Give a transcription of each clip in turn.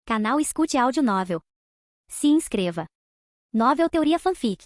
Canal Escute Áudio Novel. Se inscreva. Novel Teoria Fanfic.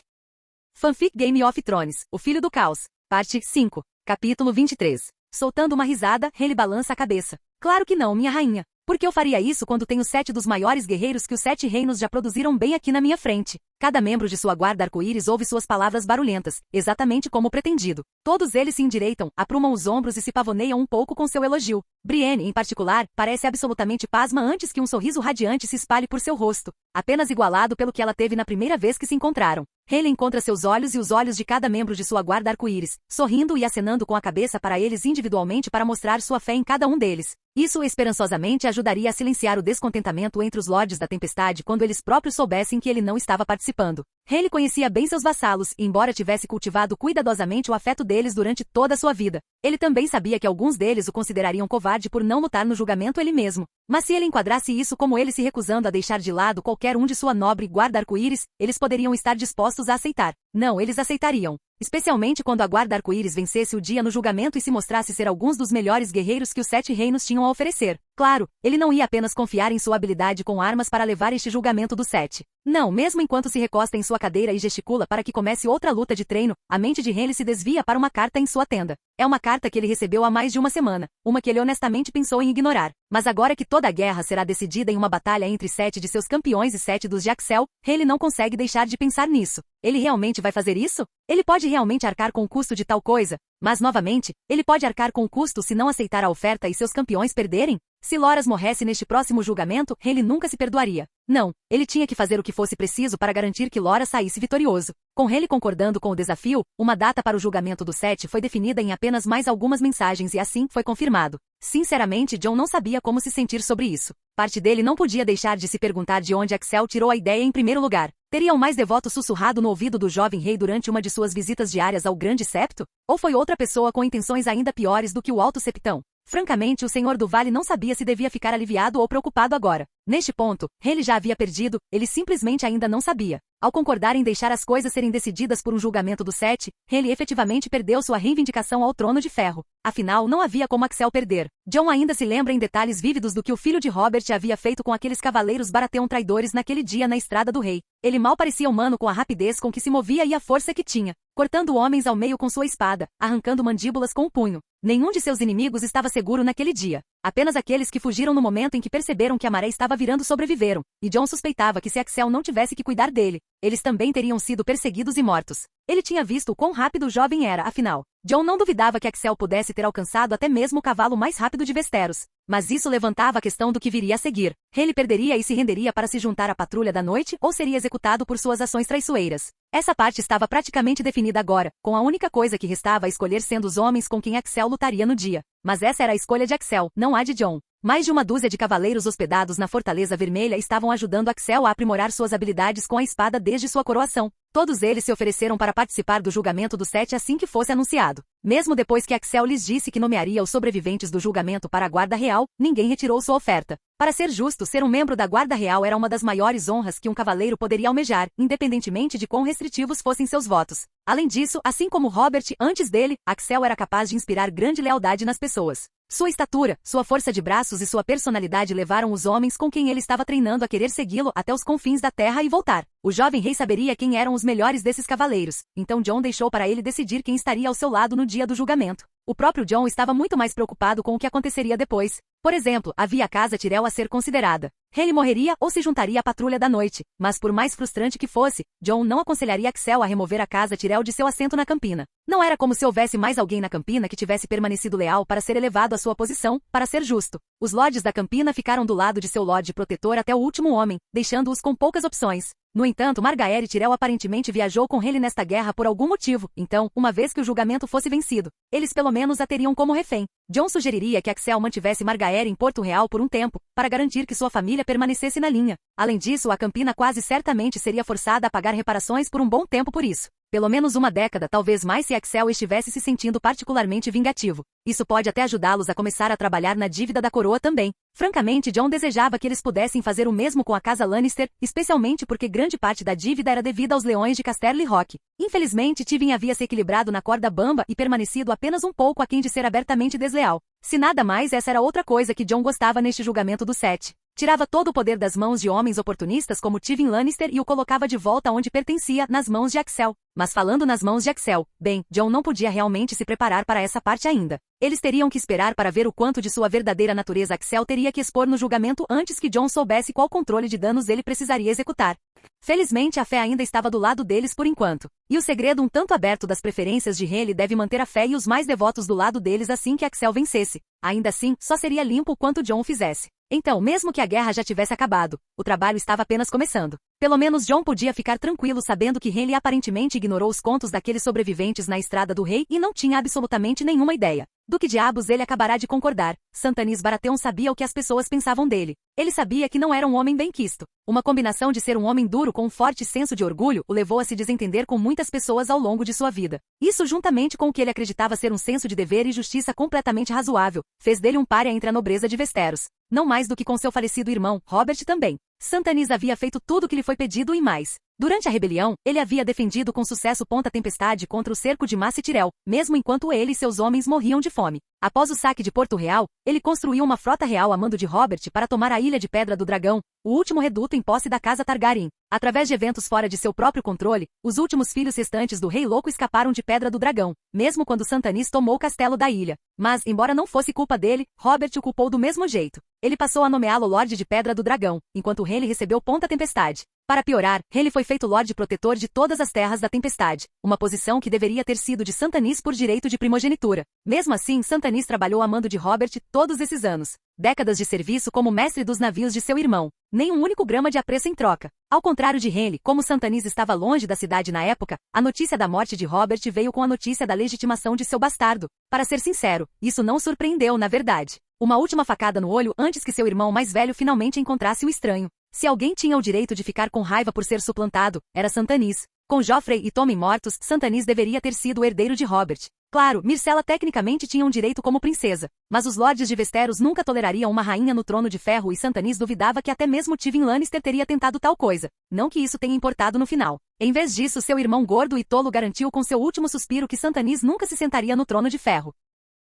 Fanfic Game of Thrones, O Filho do Caos, Parte 5, Capítulo 23. Soltando uma risada, Hayley balança a cabeça. Claro que não, minha rainha. Por que eu faria isso quando tenho 7 dos maiores guerreiros que os 7 reinos já produziram bem aqui na minha frente? Cada membro de sua guarda arco-íris ouve suas palavras barulhentas, exatamente como pretendido. Todos eles se endireitam, aprumam os ombros e se pavoneiam um pouco com seu elogio. Brienne, em particular, parece absolutamente pasma antes que um sorriso radiante se espalhe por seu rosto, apenas igualado pelo que ela teve na primeira vez que se encontraram. Hayley encontra seus olhos e os olhos de cada membro de sua guarda arco-íris, sorrindo e acenando com a cabeça para eles individualmente para mostrar sua fé em cada um deles. Isso esperançosamente ajudaria a silenciar o descontentamento entre os Lordes da Tempestade quando eles próprios soubessem que ele não estava participando. Hayley conhecia bem seus vassalos e, embora tivesse cultivado cuidadosamente o afeto deles durante toda a sua vida, ele também sabia que alguns deles o considerariam covarde por não lutar no julgamento ele mesmo. Mas se ele enquadrasse isso como ele se recusando a deixar de lado qualquer um de sua nobre guarda arco-íris, eles poderiam estar dispostos a aceitar. Não, eles aceitariam. Especialmente quando a guarda arco-íris vencesse o dia no julgamento e se mostrasse ser alguns dos melhores guerreiros que os 7 reinos tinham a oferecer. Claro, ele não ia apenas confiar em sua habilidade com armas para levar este julgamento dos 7. Não, mesmo enquanto se recosta em sua cadeira e gesticula para que comece outra luta de treino, a mente de Hayley se desvia para uma carta em sua tenda. É uma carta que ele recebeu há mais de uma semana, uma que ele honestamente pensou em ignorar. Mas agora que toda a guerra será decidida em uma batalha entre 7 de seus campeões e 7 dos de Axel, Hayley não consegue deixar de pensar nisso. Ele realmente vai fazer isso? Ele pode realmente arcar com o custo de tal coisa? Mas, novamente, ele pode arcar com o custo se não aceitar a oferta e seus campeões perderem? Se Loras morresse neste próximo julgamento, Hayley nunca se perdoaria. Não, ele tinha que fazer o que fosse preciso para garantir que Loras saísse vitorioso. Com Hayley concordando com o desafio, uma data para o julgamento dos 7 foi definida em apenas mais algumas mensagens e assim foi confirmado. Sinceramente, Jon não sabia como se sentir sobre isso. Parte dele não podia deixar de se perguntar de onde Axel tirou a ideia em primeiro lugar. Teria o mais devoto sussurrado no ouvido do jovem rei durante uma de suas visitas diárias ao Grande Septo? Ou foi outra pessoa com intenções ainda piores do que o Alto Septão? Francamente, o Senhor do Vale não sabia se devia ficar aliviado ou preocupado agora. Neste ponto, Hayley já havia perdido, ele simplesmente ainda não sabia. Ao concordar em deixar as coisas serem decididas por um julgamento dos 7, Hayley efetivamente perdeu sua reivindicação ao Trono de Ferro. Afinal, não havia como Axel perder. Jon ainda se lembra em detalhes vívidos do que o filho de Robert havia feito com aqueles cavaleiros Baratheon traidores naquele dia na Estrada do Rei. Ele mal parecia humano com a rapidez com que se movia e a força que tinha, cortando homens ao meio com sua espada, arrancando mandíbulas com o punho. Nenhum de seus inimigos estava seguro naquele dia. Apenas aqueles que fugiram no momento em que perceberam que a maré estava virando sobreviveram, e Jon suspeitava que se Axel não tivesse que cuidar dele, eles também teriam sido perseguidos e mortos. Ele tinha visto o quão rápido o jovem era, afinal. Jon não duvidava que Axel pudesse ter alcançado até mesmo o cavalo mais rápido de Westeros. Mas isso levantava a questão do que viria a seguir. Hayley perderia e se renderia para se juntar à patrulha da noite ou seria executado por suas ações traiçoeiras. Essa parte estava praticamente definida agora, com a única coisa que restava a escolher sendo os homens com quem Axel lutaria no dia. Mas essa era a escolha de Axel, não a de Jon. Mais de uma dúzia de cavaleiros hospedados na Fortaleza Vermelha estavam ajudando Axel a aprimorar suas habilidades com a espada desde sua coroação. Todos eles se ofereceram para participar do julgamento dos 7 assim que fosse anunciado. Mesmo depois que Axel lhes disse que nomearia os sobreviventes do julgamento para a Guarda Real, ninguém retirou sua oferta. Para ser justo, ser um membro da Guarda Real era uma das maiores honras que um cavaleiro poderia almejar, independentemente de quão restritivos fossem seus votos. Além disso, assim como Robert antes dele, Axel era capaz de inspirar grande lealdade nas pessoas. Sua estatura, sua força de braços e sua personalidade levaram os homens com quem ele estava treinando a querer segui-lo até os confins da terra e voltar. O jovem rei saberia quem eram os melhores desses cavaleiros, então Jon deixou para ele decidir quem estaria ao seu lado no dia do julgamento. O próprio Jon estava muito mais preocupado com o que aconteceria depois. Por exemplo, havia a Casa Tyrell a ser considerada. Hayley morreria ou se juntaria à patrulha da noite, mas por mais frustrante que fosse, Jon não aconselharia Axel a remover a Casa Tyrell de seu assento na Campina. Não era como se houvesse mais alguém na Campina que tivesse permanecido leal para ser elevado à sua posição, para ser justo. Os Lordes da Campina ficaram do lado de seu Lorde Protetor até o último homem, deixando-os com poucas opções. No entanto, Margaery Tyrell aparentemente viajou com Hayley nesta guerra por algum motivo, então, uma vez que o julgamento fosse vencido, eles pelo menos a teriam como refém. Jon sugeriria que Axel mantivesse Margaery em Porto Real por um tempo, para garantir que sua família permanecesse na linha. Além disso, a Campina quase certamente seria forçada a pagar reparações por um bom tempo por isso. Pelo menos uma década, talvez mais se Axel estivesse se sentindo particularmente vingativo. Isso pode até ajudá-los a começar a trabalhar na dívida da coroa também. Francamente, Jon desejava que eles pudessem fazer o mesmo com a casa Lannister, especialmente porque grande parte da dívida era devida aos leões de Casterly Rock. Infelizmente, Tywin havia se equilibrado na corda bamba e permanecido apenas um pouco aquém de ser abertamente desleal. Se nada mais, essa era outra coisa que Jon gostava neste julgamento dos 7. Tirava todo o poder das mãos de homens oportunistas como Tywin Lannister e o colocava de volta onde pertencia, nas mãos de Axel. Mas falando nas mãos de Axel, bem, Jon não podia realmente se preparar para essa parte ainda. Eles teriam que esperar para ver o quanto de sua verdadeira natureza Axel teria que expor no julgamento antes que Jon soubesse qual controle de danos ele precisaria executar. Felizmente a fé ainda estava do lado deles por enquanto. E o segredo um tanto aberto das preferências de Renly deve manter a fé e os mais devotos do lado deles assim que Axel vencesse. Ainda assim, só seria limpo o quanto Jon fizesse. Então, mesmo que a guerra já tivesse acabado, o trabalho estava apenas começando. Pelo menos Jon podia ficar tranquilo sabendo que Renly aparentemente ignorou os contos daqueles sobreviventes na Estrada do Rei e não tinha absolutamente nenhuma ideia. Do que diabos ele acabará de concordar? Stannis Baratheon sabia o que as pessoas pensavam dele. Ele sabia que não era um homem bem-quisto. Uma combinação de ser um homem duro com um forte senso de orgulho o levou a se desentender com muitas pessoas ao longo de sua vida. Isso, juntamente com o que ele acreditava ser um senso de dever e justiça completamente razoável, fez dele um pária entre a nobreza de Westeros. Não mais do que com seu falecido irmão, Robert também. Stannis havia feito tudo o que lhe foi pedido e mais. Durante a rebelião, ele havia defendido com sucesso Ponta Tempestade contra o cerco de Massa Tirel, mesmo enquanto ele e seus homens morriam de fome. Após o saque de Porto Real, ele construiu uma frota real a mando de Robert para tomar a Ilha de Pedra do Dragão, o último reduto em posse da casa Targaryen. Através de eventos fora de seu próprio controle, os últimos filhos restantes do Rei Louco escaparam de Pedra do Dragão, mesmo quando Stannis tomou o castelo da ilha. Mas, embora não fosse culpa dele, Robert o culpou do mesmo jeito. Ele passou a nomeá-lo Lorde de Pedra do Dragão, enquanto Renly recebeu Ponta Tempestade. Para piorar, Renly foi feito Lorde Protetor de todas as terras da Tempestade, uma posição que deveria ter sido de Stannis por direito de primogenitura. Mesmo assim, Stannis trabalhou a mando de Robert todos esses anos. Décadas de serviço como mestre dos navios de seu irmão. Nem um único grama de apreço em troca. Ao contrário de Renly, como Stannis estava longe da cidade na época, a notícia da morte de Robert veio com a notícia da legitimação de seu bastardo. Para ser sincero, isso não surpreendeu na verdade. Uma última facada no olho antes que seu irmão mais velho finalmente encontrasse o estranho. Se alguém tinha o direito de ficar com raiva por ser suplantado, era Stannis. Com Joffrey e Tommen mortos, Stannis deveria ter sido o herdeiro de Robert. Claro, Myrcella tecnicamente tinha um direito como princesa, mas os lordes de Westeros nunca tolerariam uma rainha no trono de ferro e Stannis duvidava que até mesmo Tywin Lannister teria tentado tal coisa. Não que isso tenha importado no final. Em vez disso, seu irmão gordo e tolo garantiu com seu último suspiro que Stannis nunca se sentaria no trono de ferro.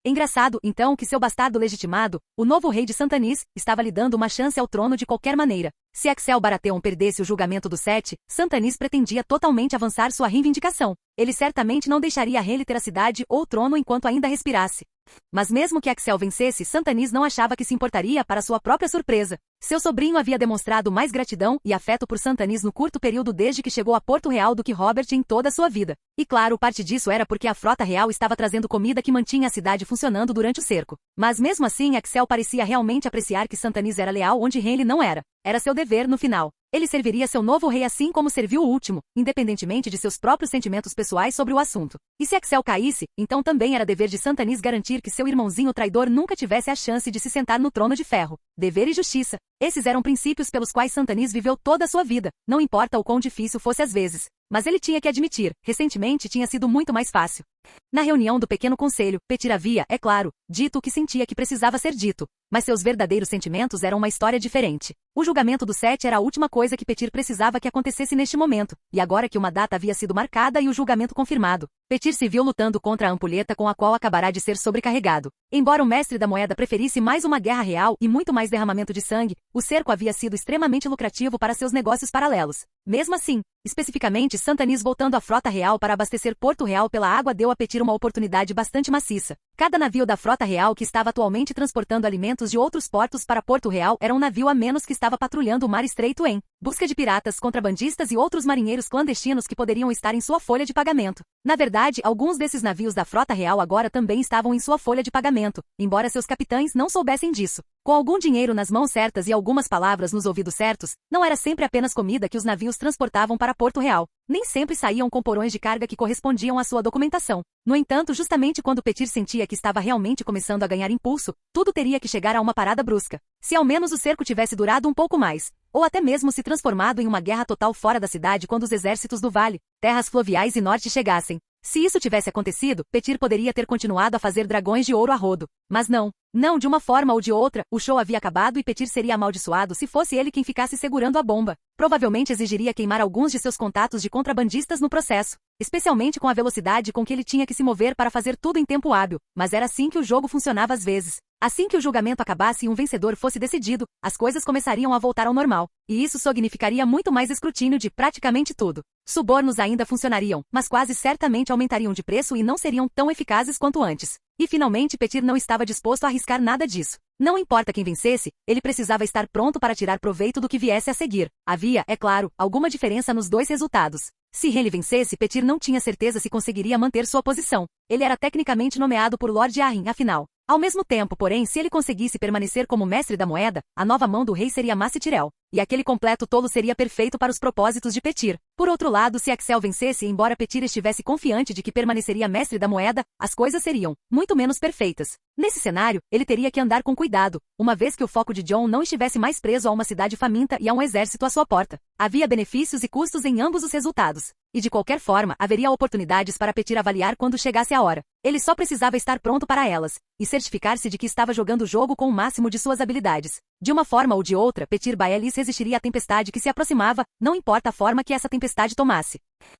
Engraçado, então, que seu bastardo legitimado, o novo rei de Stannis, estava lhe dando uma chance ao trono de qualquer maneira. Se Axel Baratheon perdesse o julgamento do Sete, Stannis pretendia totalmente avançar sua reivindicação. Ele certamente não deixaria Renly ter a cidade ou o trono enquanto ainda respirasse. Mas mesmo que Axel vencesse, Stannis não achava que se importaria para sua própria surpresa. Seu sobrinho havia demonstrado mais gratidão e afeto por Stannis no curto período desde que chegou a Porto Real do que Robert em toda a sua vida. E claro, parte disso era porque a frota real estava trazendo comida que mantinha a cidade funcionando durante o cerco. Mas mesmo assim, Axel parecia realmente apreciar que Stannis era leal onde Renly não era. Era seu dever no final. Ele serviria seu novo rei assim como serviu o último, independentemente de seus próprios sentimentos pessoais sobre o assunto. E se Axel caísse, então também era dever de Stannis garantir que seu irmãozinho traidor nunca tivesse a chance de se sentar no trono de ferro. Dever e justiça. Esses eram princípios pelos quais Stannis viveu toda a sua vida, não importa o quão difícil fosse às vezes. Mas ele tinha que admitir, recentemente tinha sido muito mais fácil. Na reunião do pequeno conselho, Petyr havia, é claro, dito o que sentia que precisava ser dito, mas seus verdadeiros sentimentos eram uma história diferente. O julgamento do Sete era a última coisa que Petyr precisava que acontecesse neste momento, e agora que uma data havia sido marcada e o julgamento confirmado, Petyr se viu lutando contra a ampulheta com a qual acabará de ser sobrecarregado. Embora o mestre da moeda preferisse mais uma guerra real e muito mais derramamento de sangue, o cerco havia sido extremamente lucrativo para seus negócios paralelos. Mesmo assim, especificamente Stannis voltando à frota real para abastecer Porto Real pela água deu a Petyr uma oportunidade bastante maciça. Cada navio da frota real que estava atualmente transportando alimentos de outros portos para Porto Real era um navio a menos que estava patrulhando o Mar Estreito em busca de piratas, contrabandistas e outros marinheiros clandestinos que poderiam estar em sua folha de pagamento. Na verdade, alguns desses navios da frota real agora também estavam em sua folha de pagamento, embora seus capitães não soubessem disso. Com algum dinheiro nas mãos certas e algumas palavras nos ouvidos certos, não era sempre apenas comida que os navios transportavam para Porto Real. Nem sempre saíam com porões de carga que correspondiam à sua documentação. No entanto, justamente quando Petyr sentia que estava realmente começando a ganhar impulso, tudo teria que chegar a uma parada brusca. Se ao menos o cerco tivesse durado um pouco mais, ou até mesmo se transformado em uma guerra total fora da cidade quando os exércitos do Vale, terras fluviais e norte chegassem. Se isso tivesse acontecido, Petyr poderia ter continuado a fazer dragões de ouro a rodo. Mas não. Não, de uma forma ou de outra, o show havia acabado e Petyr seria amaldiçoado se fosse ele quem ficasse segurando a bomba. Provavelmente exigiria queimar alguns de seus contatos de contrabandistas no processo, especialmente com a velocidade com que ele tinha que se mover para fazer tudo em tempo hábil, mas era assim que o jogo funcionava às vezes. Assim que o julgamento acabasse e um vencedor fosse decidido, as coisas começariam a voltar ao normal, e isso significaria muito mais escrutínio de praticamente tudo. Subornos ainda funcionariam, mas quase certamente aumentariam de preço e não seriam tão eficazes quanto antes. E finalmente Petir não estava disposto a arriscar nada disso. Não importa quem vencesse, ele precisava estar pronto para tirar proveito do que viesse a seguir. Havia, é claro, alguma diferença nos dois resultados. Se Henley vencesse, Petir não tinha certeza se conseguiria manter sua posição. Ele era tecnicamente nomeado por Lord Arryn, afinal. Ao mesmo tempo, porém, se ele conseguisse permanecer como mestre da moeda, a nova mão do rei seria Mace Tyrell, e aquele completo tolo seria perfeito para os propósitos de Petir. Por outro lado, se Axel vencesse, embora Petir estivesse confiante de que permaneceria mestre da moeda, as coisas seriam muito menos perfeitas. Nesse cenário, ele teria que andar com cuidado, uma vez que o foco de Jon não estivesse mais preso a uma cidade faminta e a um exército à sua porta. Havia benefícios e custos em ambos os resultados. E de qualquer forma, haveria oportunidades para Petir avaliar quando chegasse a hora. Ele só precisava estar pronto para elas, e certificar-se de que estava jogando o jogo com o máximo de suas habilidades. De uma forma ou de outra, Petir Baelis resistiria à tempestade que se aproximava, não importa a forma que essa tempestade tomasse.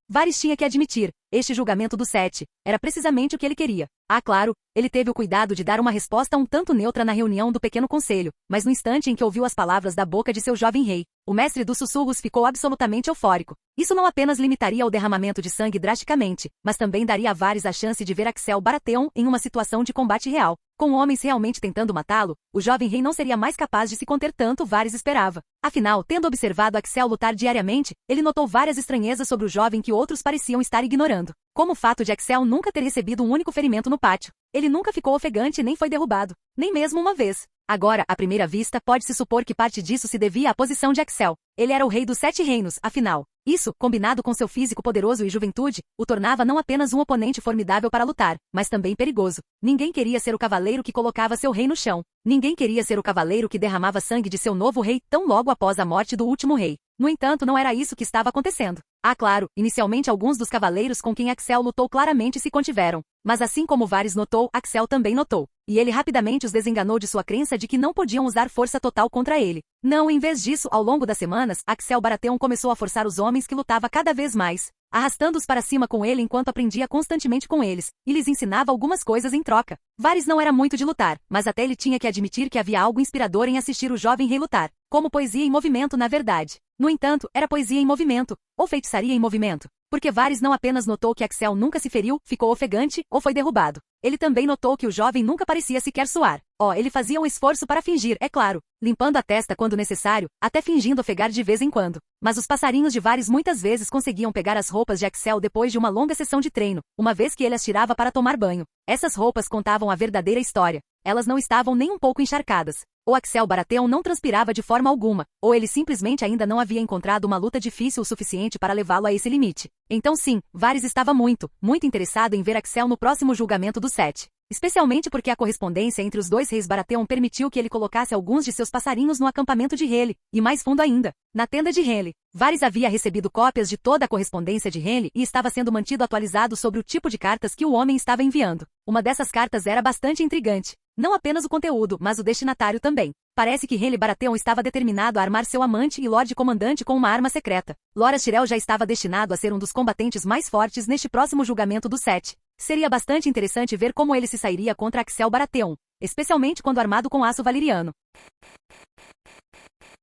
Varys tinha que admitir, este julgamento do Sete era precisamente o que ele queria. Ah, claro, ele teve o cuidado de dar uma resposta um tanto neutra na reunião do pequeno conselho, mas no instante em que ouviu as palavras da boca de seu jovem rei, o mestre dos sussurros ficou absolutamente eufórico. Isso não apenas limitaria o derramamento de sangue drasticamente, mas também daria a Varys a chance de ver Axel Baratheon em uma situação de combate real. Com homens realmente tentando matá-lo, o jovem rei não seria mais capaz de se conter tanto Varys esperava. Afinal, tendo observado Axel lutar diariamente, ele notou várias estranhezas sobre o jovem que outros pareciam estar ignorando. Como o fato de Axel nunca ter recebido um único ferimento no pátio. Ele nunca ficou ofegante nem foi derrubado, nem mesmo uma vez. Agora, à primeira vista, pode-se supor que parte disso se devia à posição de Axel. Ele era o rei dos 7 reinos, afinal. Isso, combinado com seu físico poderoso e juventude, o tornava não apenas um oponente formidável para lutar, mas também perigoso. Ninguém queria ser o cavaleiro que colocava seu rei no chão. Ninguém queria ser o cavaleiro que derramava sangue de seu novo rei tão logo após a morte do último rei. No entanto, não era isso que estava acontecendo. Ah, claro, inicialmente alguns dos cavaleiros com quem Axel lutou claramente se contiveram. Mas assim como Varys notou, Axel também notou. E ele rapidamente os desenganou de sua crença de que não podiam usar força total contra ele. Não, em vez disso, ao longo das semanas, Axel Baratheon começou a forçar os homens que lutava cada vez mais, arrastando-os para cima com ele enquanto aprendia constantemente com eles, e lhes ensinava algumas coisas em troca. Varys não era muito de lutar, mas até ele tinha que admitir que havia algo inspirador em assistir o jovem rei lutar, como poesia em movimento na verdade. No entanto, era poesia em movimento, ou feitiçaria em movimento. Porque Varys não apenas notou que Axel nunca se feriu, ficou ofegante, ou foi derrubado. Ele também notou que o jovem nunca parecia sequer suar. Ele fazia um esforço para fingir, é claro, limpando a testa quando necessário, até fingindo ofegar de vez em quando. Mas os passarinhos de Varys muitas vezes conseguiam pegar as roupas de Axel depois de uma longa sessão de treino, uma vez que ele as tirava para tomar banho. Essas roupas contavam a verdadeira história. Elas não estavam nem um pouco encharcadas. Ou Axel Baratheon não transpirava de forma alguma, ou ele simplesmente ainda não havia encontrado uma luta difícil o suficiente para levá-lo a esse limite. Então sim, Varys estava muito interessado em ver Axel no próximo julgamento do Sete. Especialmente porque a correspondência entre os dois reis Baratheon permitiu que ele colocasse alguns de seus passarinhos no acampamento de Henley, e mais fundo ainda, na tenda de Henley. Varys havia recebido cópias de toda a correspondência de Henley e estava sendo mantido atualizado sobre o tipo de cartas que o homem estava enviando. Uma dessas cartas era bastante intrigante. Não apenas o conteúdo, mas o destinatário também. Parece que Henley Baratheon estava determinado a armar seu amante e Lorde Comandante com uma arma secreta. Loras Tyrell já estava destinado a ser um dos combatentes mais fortes neste próximo julgamento do Sete. Seria bastante interessante ver como ele se sairia contra Axel Baratheon, especialmente quando armado com aço valeriano.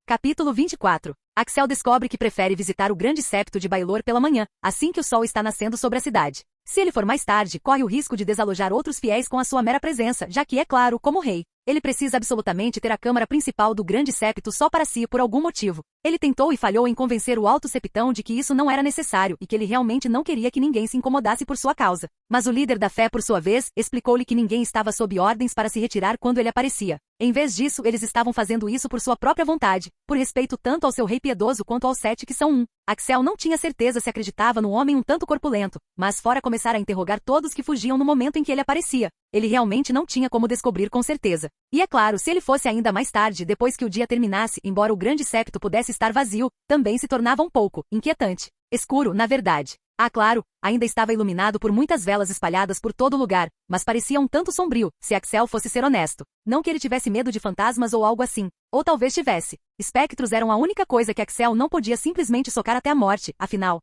Capítulo 24. Axel descobre que prefere visitar o grande septo de Baelor pela manhã, assim que o sol está nascendo sobre a cidade. Se ele for mais tarde, corre o risco de desalojar outros fiéis com a sua mera presença, já que, é claro, como rei, ele precisa absolutamente ter a câmara principal do grande septo só para si por algum motivo. Ele tentou e falhou em convencer o alto septão de que isso não era necessário e que ele realmente não queria que ninguém se incomodasse por sua causa. Mas o líder da fé, por sua vez, explicou-lhe que ninguém estava sob ordens para se retirar quando ele aparecia. Em vez disso, eles estavam fazendo isso por sua própria vontade, por respeito tanto ao seu rei piedoso quanto aos 7 que são um. Axel não tinha certeza se acreditava no homem um tanto corpulento, mas fora começar a interrogar todos que fugiam no momento em que ele aparecia, ele realmente não tinha como descobrir com certeza. E é claro, se ele fosse ainda mais tarde, depois que o dia terminasse, embora o grande septo pudesse estar vazio, também se tornava um pouco inquietante. Escuro, na verdade. Ah, claro, ainda estava iluminado por muitas velas espalhadas por todo lugar, mas parecia um tanto sombrio, se Axel fosse ser honesto. Não que ele tivesse medo de fantasmas ou algo assim. Ou talvez tivesse. Espectros eram a única coisa que Axel não podia simplesmente socar até a morte, afinal.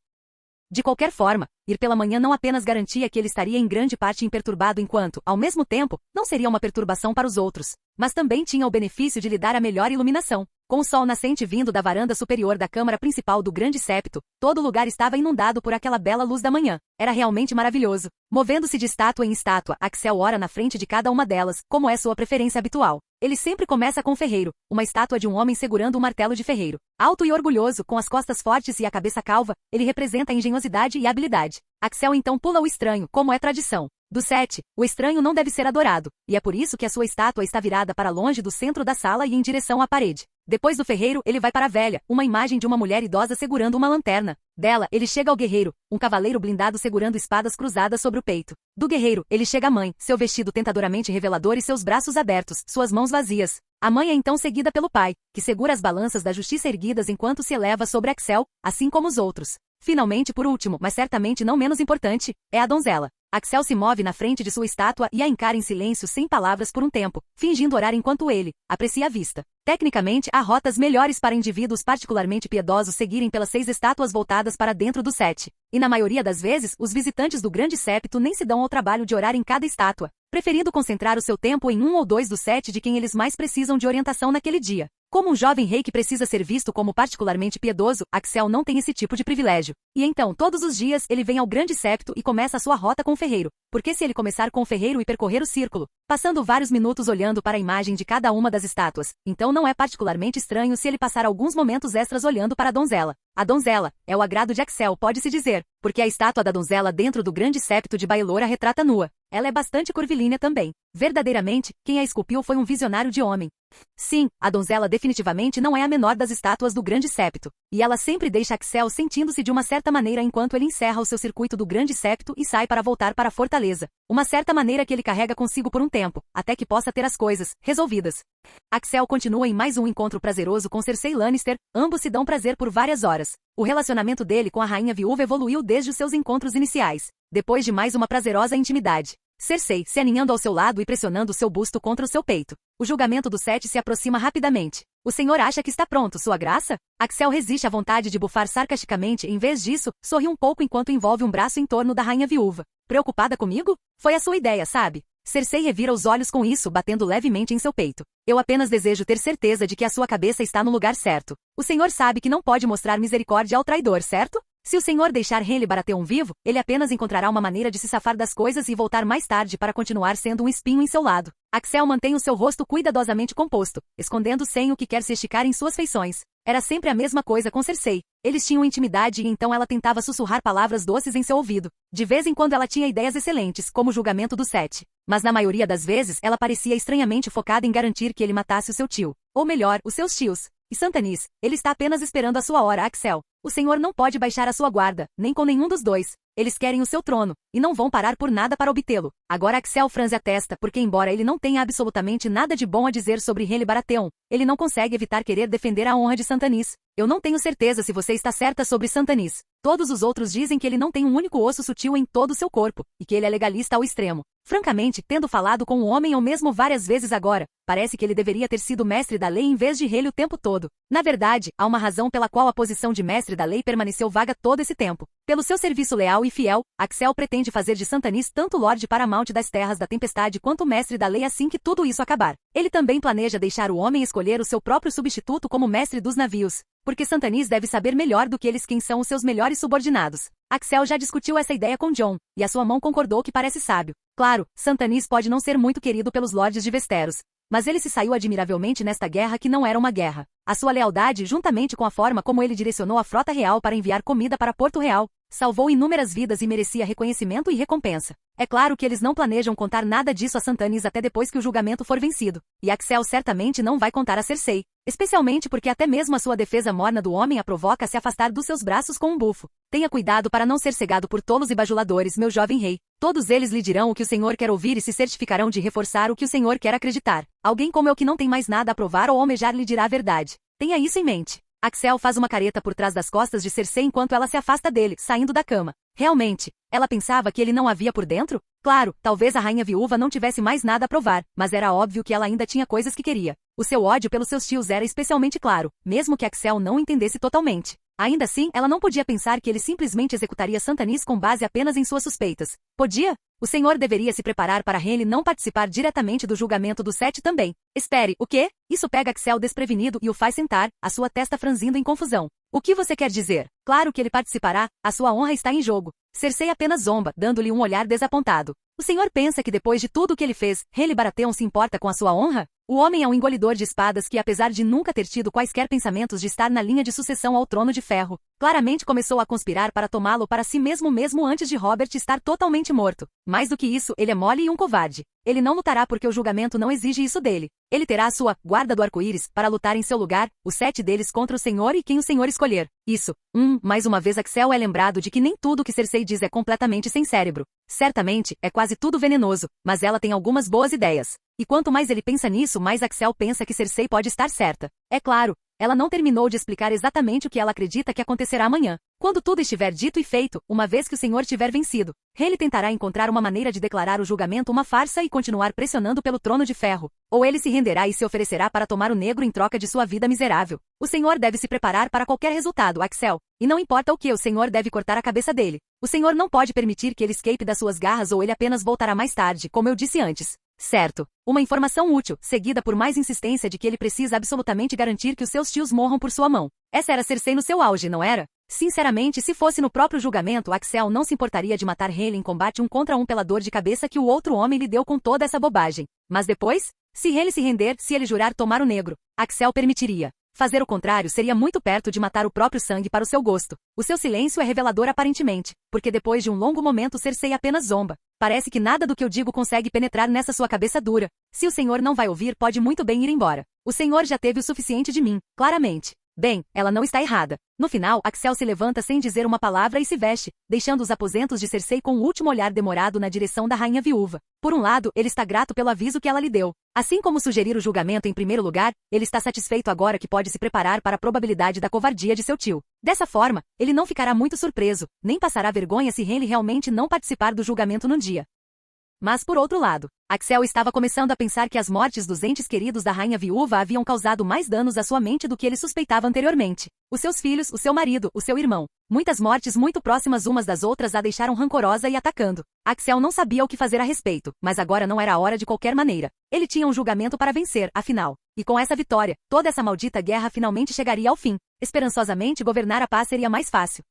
De qualquer forma, ir pela manhã não apenas garantia que ele estaria em grande parte imperturbado enquanto, ao mesmo tempo, não seria uma perturbação para os outros, mas também tinha o benefício de lhe dar a melhor iluminação. Com o sol nascente vindo da varanda superior da câmara principal do grande septo, todo o lugar estava inundado por aquela bela luz da manhã. Era realmente maravilhoso. Movendo-se de estátua em estátua, Axel ora na frente de cada uma delas, como é sua preferência habitual. Ele sempre começa com o ferreiro, uma estátua de um homem segurando um martelo de ferreiro. Alto e orgulhoso, com as costas fortes e a cabeça calva, ele representa a engenhosidade e a habilidade. Axel então pula o estranho, como é tradição. Do 7, o estranho não deve ser adorado, e é por isso que a sua estátua está virada para longe do centro da sala e em direção à parede. Depois do ferreiro, ele vai para a velha, uma imagem de uma mulher idosa segurando uma lanterna. Dela, ele chega ao guerreiro, um cavaleiro blindado segurando espadas cruzadas sobre o peito. Do guerreiro, ele chega à mãe, seu vestido tentadoramente revelador e seus braços abertos, suas mãos vazias. A mãe é então seguida pelo pai, que segura as balanças da justiça erguidas enquanto se eleva sobre Axel, assim como os outros. Finalmente, por último, mas certamente não menos importante, é a donzela. Axel se move na frente de sua estátua e a encara em silêncio sem palavras por um tempo, fingindo orar enquanto ele aprecia a vista. Tecnicamente, há rotas melhores para indivíduos particularmente piedosos seguirem pelas 6 estátuas voltadas para dentro do 7. E na maioria das vezes, os visitantes do grande septo nem se dão ao trabalho de orar em cada estátua, preferindo concentrar o seu tempo em um ou dois dos 7 de quem eles mais precisam de orientação naquele dia. Como um jovem rei que precisa ser visto como particularmente piedoso, Axel não tem esse tipo de privilégio. E então, todos os dias, ele vem ao grande septo e começa a sua rota com o ferreiro. Porque se ele começar com o ferreiro e percorrer o círculo, passando vários minutos olhando para a imagem de cada uma das estátuas, então não é particularmente estranho se ele passar alguns momentos extras olhando para a donzela. A donzela é o agrado de Axel, pode-se dizer, porque a estátua da donzela dentro do grande septo de Baelor a retrata nua. Ela é bastante curvilínea também. Verdadeiramente, quem a esculpiu foi um visionário de homem. Sim, a donzela definitivamente não é a menor das estátuas do grande septo, e ela sempre deixa Axel sentindo-se de uma certa maneira enquanto ele encerra o seu circuito do grande septo e sai para voltar para a fortaleza. Uma certa maneira que ele carrega consigo por um tempo, até que possa ter as coisas resolvidas. Axel continua em mais um encontro prazeroso com Cersei Lannister, ambos se dão prazer por várias horas. O relacionamento dele com a rainha viúva evoluiu desde os seus encontros iniciais, depois de mais uma prazerosa intimidade. Cersei, se aninhando ao seu lado e pressionando seu busto contra o seu peito. O julgamento do 7 se aproxima rapidamente. O senhor acha que está pronto, sua graça? Axel resiste à vontade de bufar sarcasticamente e, em vez disso, sorri um pouco enquanto envolve um braço em torno da rainha viúva. Preocupada comigo? Foi a sua ideia, sabe? Cersei revira os olhos com isso, batendo levemente em seu peito. Eu apenas desejo ter certeza de que a sua cabeça está no lugar certo. O senhor sabe que não pode mostrar misericórdia ao traidor, certo? Se o senhor deixar Henry Baratheon vivo, ele apenas encontrará uma maneira de se safar das coisas e voltar mais tarde para continuar sendo um espinho em seu lado. Axel mantém o seu rosto cuidadosamente composto, escondendo o senho que quer se esticar em suas feições. Era sempre a mesma coisa com Cersei. Eles tinham intimidade e então ela tentava sussurrar palavras doces em seu ouvido. De vez em quando ela tinha ideias excelentes, como o julgamento do 7. Mas na maioria das vezes ela parecia estranhamente focada em garantir que ele matasse o seu tio. Ou melhor, os seus tios. E Santanis, ele está apenas esperando a sua hora, Axel. O senhor não pode baixar a sua guarda, nem com nenhum dos dois. Eles querem o seu trono, e não vão parar por nada para obtê-lo. Agora Axel franze a testa porque embora ele não tenha absolutamente nada de bom a dizer sobre Henry Baratheon, ele não consegue evitar querer defender a honra de Santanis. Eu não tenho certeza se você está certa sobre Santanis. Todos os outros dizem que ele não tem um único osso sutil em todo o seu corpo, e que ele é legalista ao extremo. Francamente, tendo falado com o homem ou mesmo várias vezes agora, parece que ele deveria ter sido mestre da lei em vez de rei o tempo todo. Na verdade, há uma razão pela qual a posição de mestre da lei permaneceu vaga todo esse tempo. Pelo seu serviço leal e fiel, Axel pretende fazer de Santanis tanto Lorde Paramount das Terras da Tempestade quanto mestre da lei assim que tudo isso acabar. Ele também planeja deixar o homem escolher o seu próprio substituto como mestre dos navios, porque Santanis deve saber melhor do que eles quem são os seus melhores subordinados. Axel já discutiu essa ideia com Jon, e a sua mão concordou que parece sábio. Claro, Santanis pode não ser muito querido pelos lordes de Westeros, mas ele se saiu admiravelmente nesta guerra que não era uma guerra. A sua lealdade, juntamente com a forma como ele direcionou a frota real para enviar comida para Porto Real, salvou inúmeras vidas e merecia reconhecimento e recompensa. É claro que eles não planejam contar nada disso a Santanis até depois que o julgamento for vencido, e Axel certamente não vai contar a Cersei, especialmente porque até mesmo a sua defesa morna do homem a provoca a se afastar dos seus braços com um bufo. Tenha cuidado para não ser cegado por tolos e bajuladores, meu jovem rei. Todos eles lhe dirão o que o senhor quer ouvir e se certificarão de reforçar o que o senhor quer acreditar. Alguém como eu que não tem mais nada a provar ou almejar lhe dirá a verdade. Tenha isso em mente. Axel faz uma careta por trás das costas de Cersei enquanto ela se afasta dele, saindo da cama. Realmente, ela pensava que ele não havia por dentro? Claro, talvez a rainha viúva não tivesse mais nada a provar, mas era óbvio que ela ainda tinha coisas que queria. O seu ódio pelos seus tios era especialmente claro, mesmo que Axel não entendesse totalmente. Ainda assim, ela não podia pensar que ele simplesmente executaria Santanis com base apenas em suas suspeitas. Podia? O senhor deveria se preparar para Henley não participar diretamente do julgamento do Sete também. Espere, o quê? Isso pega Axel desprevenido e o faz sentar, a sua testa franzindo em confusão. O que você quer dizer? Claro que ele participará, a sua honra está em jogo. Cersei apenas zomba, dando-lhe um olhar desapontado. O senhor pensa que depois de tudo o que ele fez, Henley Baratheon se importa com a sua honra? O homem é um engolidor de espadas que, apesar de nunca ter tido quaisquer pensamentos de estar na linha de sucessão ao trono de ferro, claramente começou a conspirar para tomá-lo para si mesmo antes de Robert estar totalmente morto. Mais do que isso, ele é mole e um covarde. Ele não lutará porque o julgamento não exige isso dele. Ele terá a sua guarda do arco-íris para lutar em seu lugar, os 7 deles contra o senhor e quem o senhor escolher. Isso. Mais uma vez Axel é lembrado de que nem tudo que Cersei diz é completamente sem cérebro. Certamente, é quase tudo venenoso, mas ela tem algumas boas ideias. E quanto mais ele pensa nisso, mais Axel pensa que Cersei pode estar certa. É claro, ela não terminou de explicar exatamente o que ela acredita que acontecerá amanhã. Quando tudo estiver dito e feito, uma vez que o senhor tiver vencido, ele tentará encontrar uma maneira de declarar o julgamento uma farsa e continuar pressionando pelo trono de ferro. Ou ele se renderá e se oferecerá para tomar o negro em troca de sua vida miserável. O senhor deve se preparar para qualquer resultado, Axel. E não importa o que, o senhor deve cortar a cabeça dele. O senhor não pode permitir que ele escape das suas garras ou ele apenas voltará mais tarde, como eu disse antes. Certo. Uma informação útil, seguida por mais insistência de que ele precisa absolutamente garantir que os seus tios morram por sua mão. Essa era Cersei no seu auge, não era? Sinceramente, se fosse no próprio julgamento, Axel não se importaria de matar Henley em combate 1 contra 1 pela dor de cabeça que o outro homem lhe deu com toda essa bobagem. Mas depois? Se Henley se render, se ele jurar tomar o negro, Axel permitiria. Fazer o contrário seria muito perto de matar o próprio sangue para o seu gosto. O seu silêncio é revelador aparentemente, porque depois de um longo momento Cersei apenas zomba. Parece que nada do que eu digo consegue penetrar nessa sua cabeça dura. Se o senhor não vai ouvir, pode muito bem ir embora. O senhor já teve o suficiente de mim, claramente. Bem, ela não está errada. No final, Axel se levanta sem dizer uma palavra e se veste, deixando os aposentos de Cersei com o último olhar demorado na direção da rainha viúva. Por um lado, ele está grato pelo aviso que ela lhe deu. Assim como sugerir o julgamento em primeiro lugar, ele está satisfeito agora que pode se preparar para a probabilidade da covardia de seu tio. Dessa forma, ele não ficará muito surpreso, nem passará vergonha se Henley realmente não participar do julgamento no dia. Mas por outro lado, Axel estava começando a pensar que as mortes dos entes queridos da rainha viúva haviam causado mais danos à sua mente do que ele suspeitava anteriormente. Os seus filhos, o seu marido, o seu irmão. Muitas mortes muito próximas umas das outras a deixaram rancorosa e atacando. Axel não sabia o que fazer a respeito, mas agora não era a hora de qualquer maneira. Ele tinha um julgamento para vencer, afinal. E com essa vitória, toda essa maldita guerra finalmente chegaria ao fim. Esperançosamente governar a paz seria mais fácil.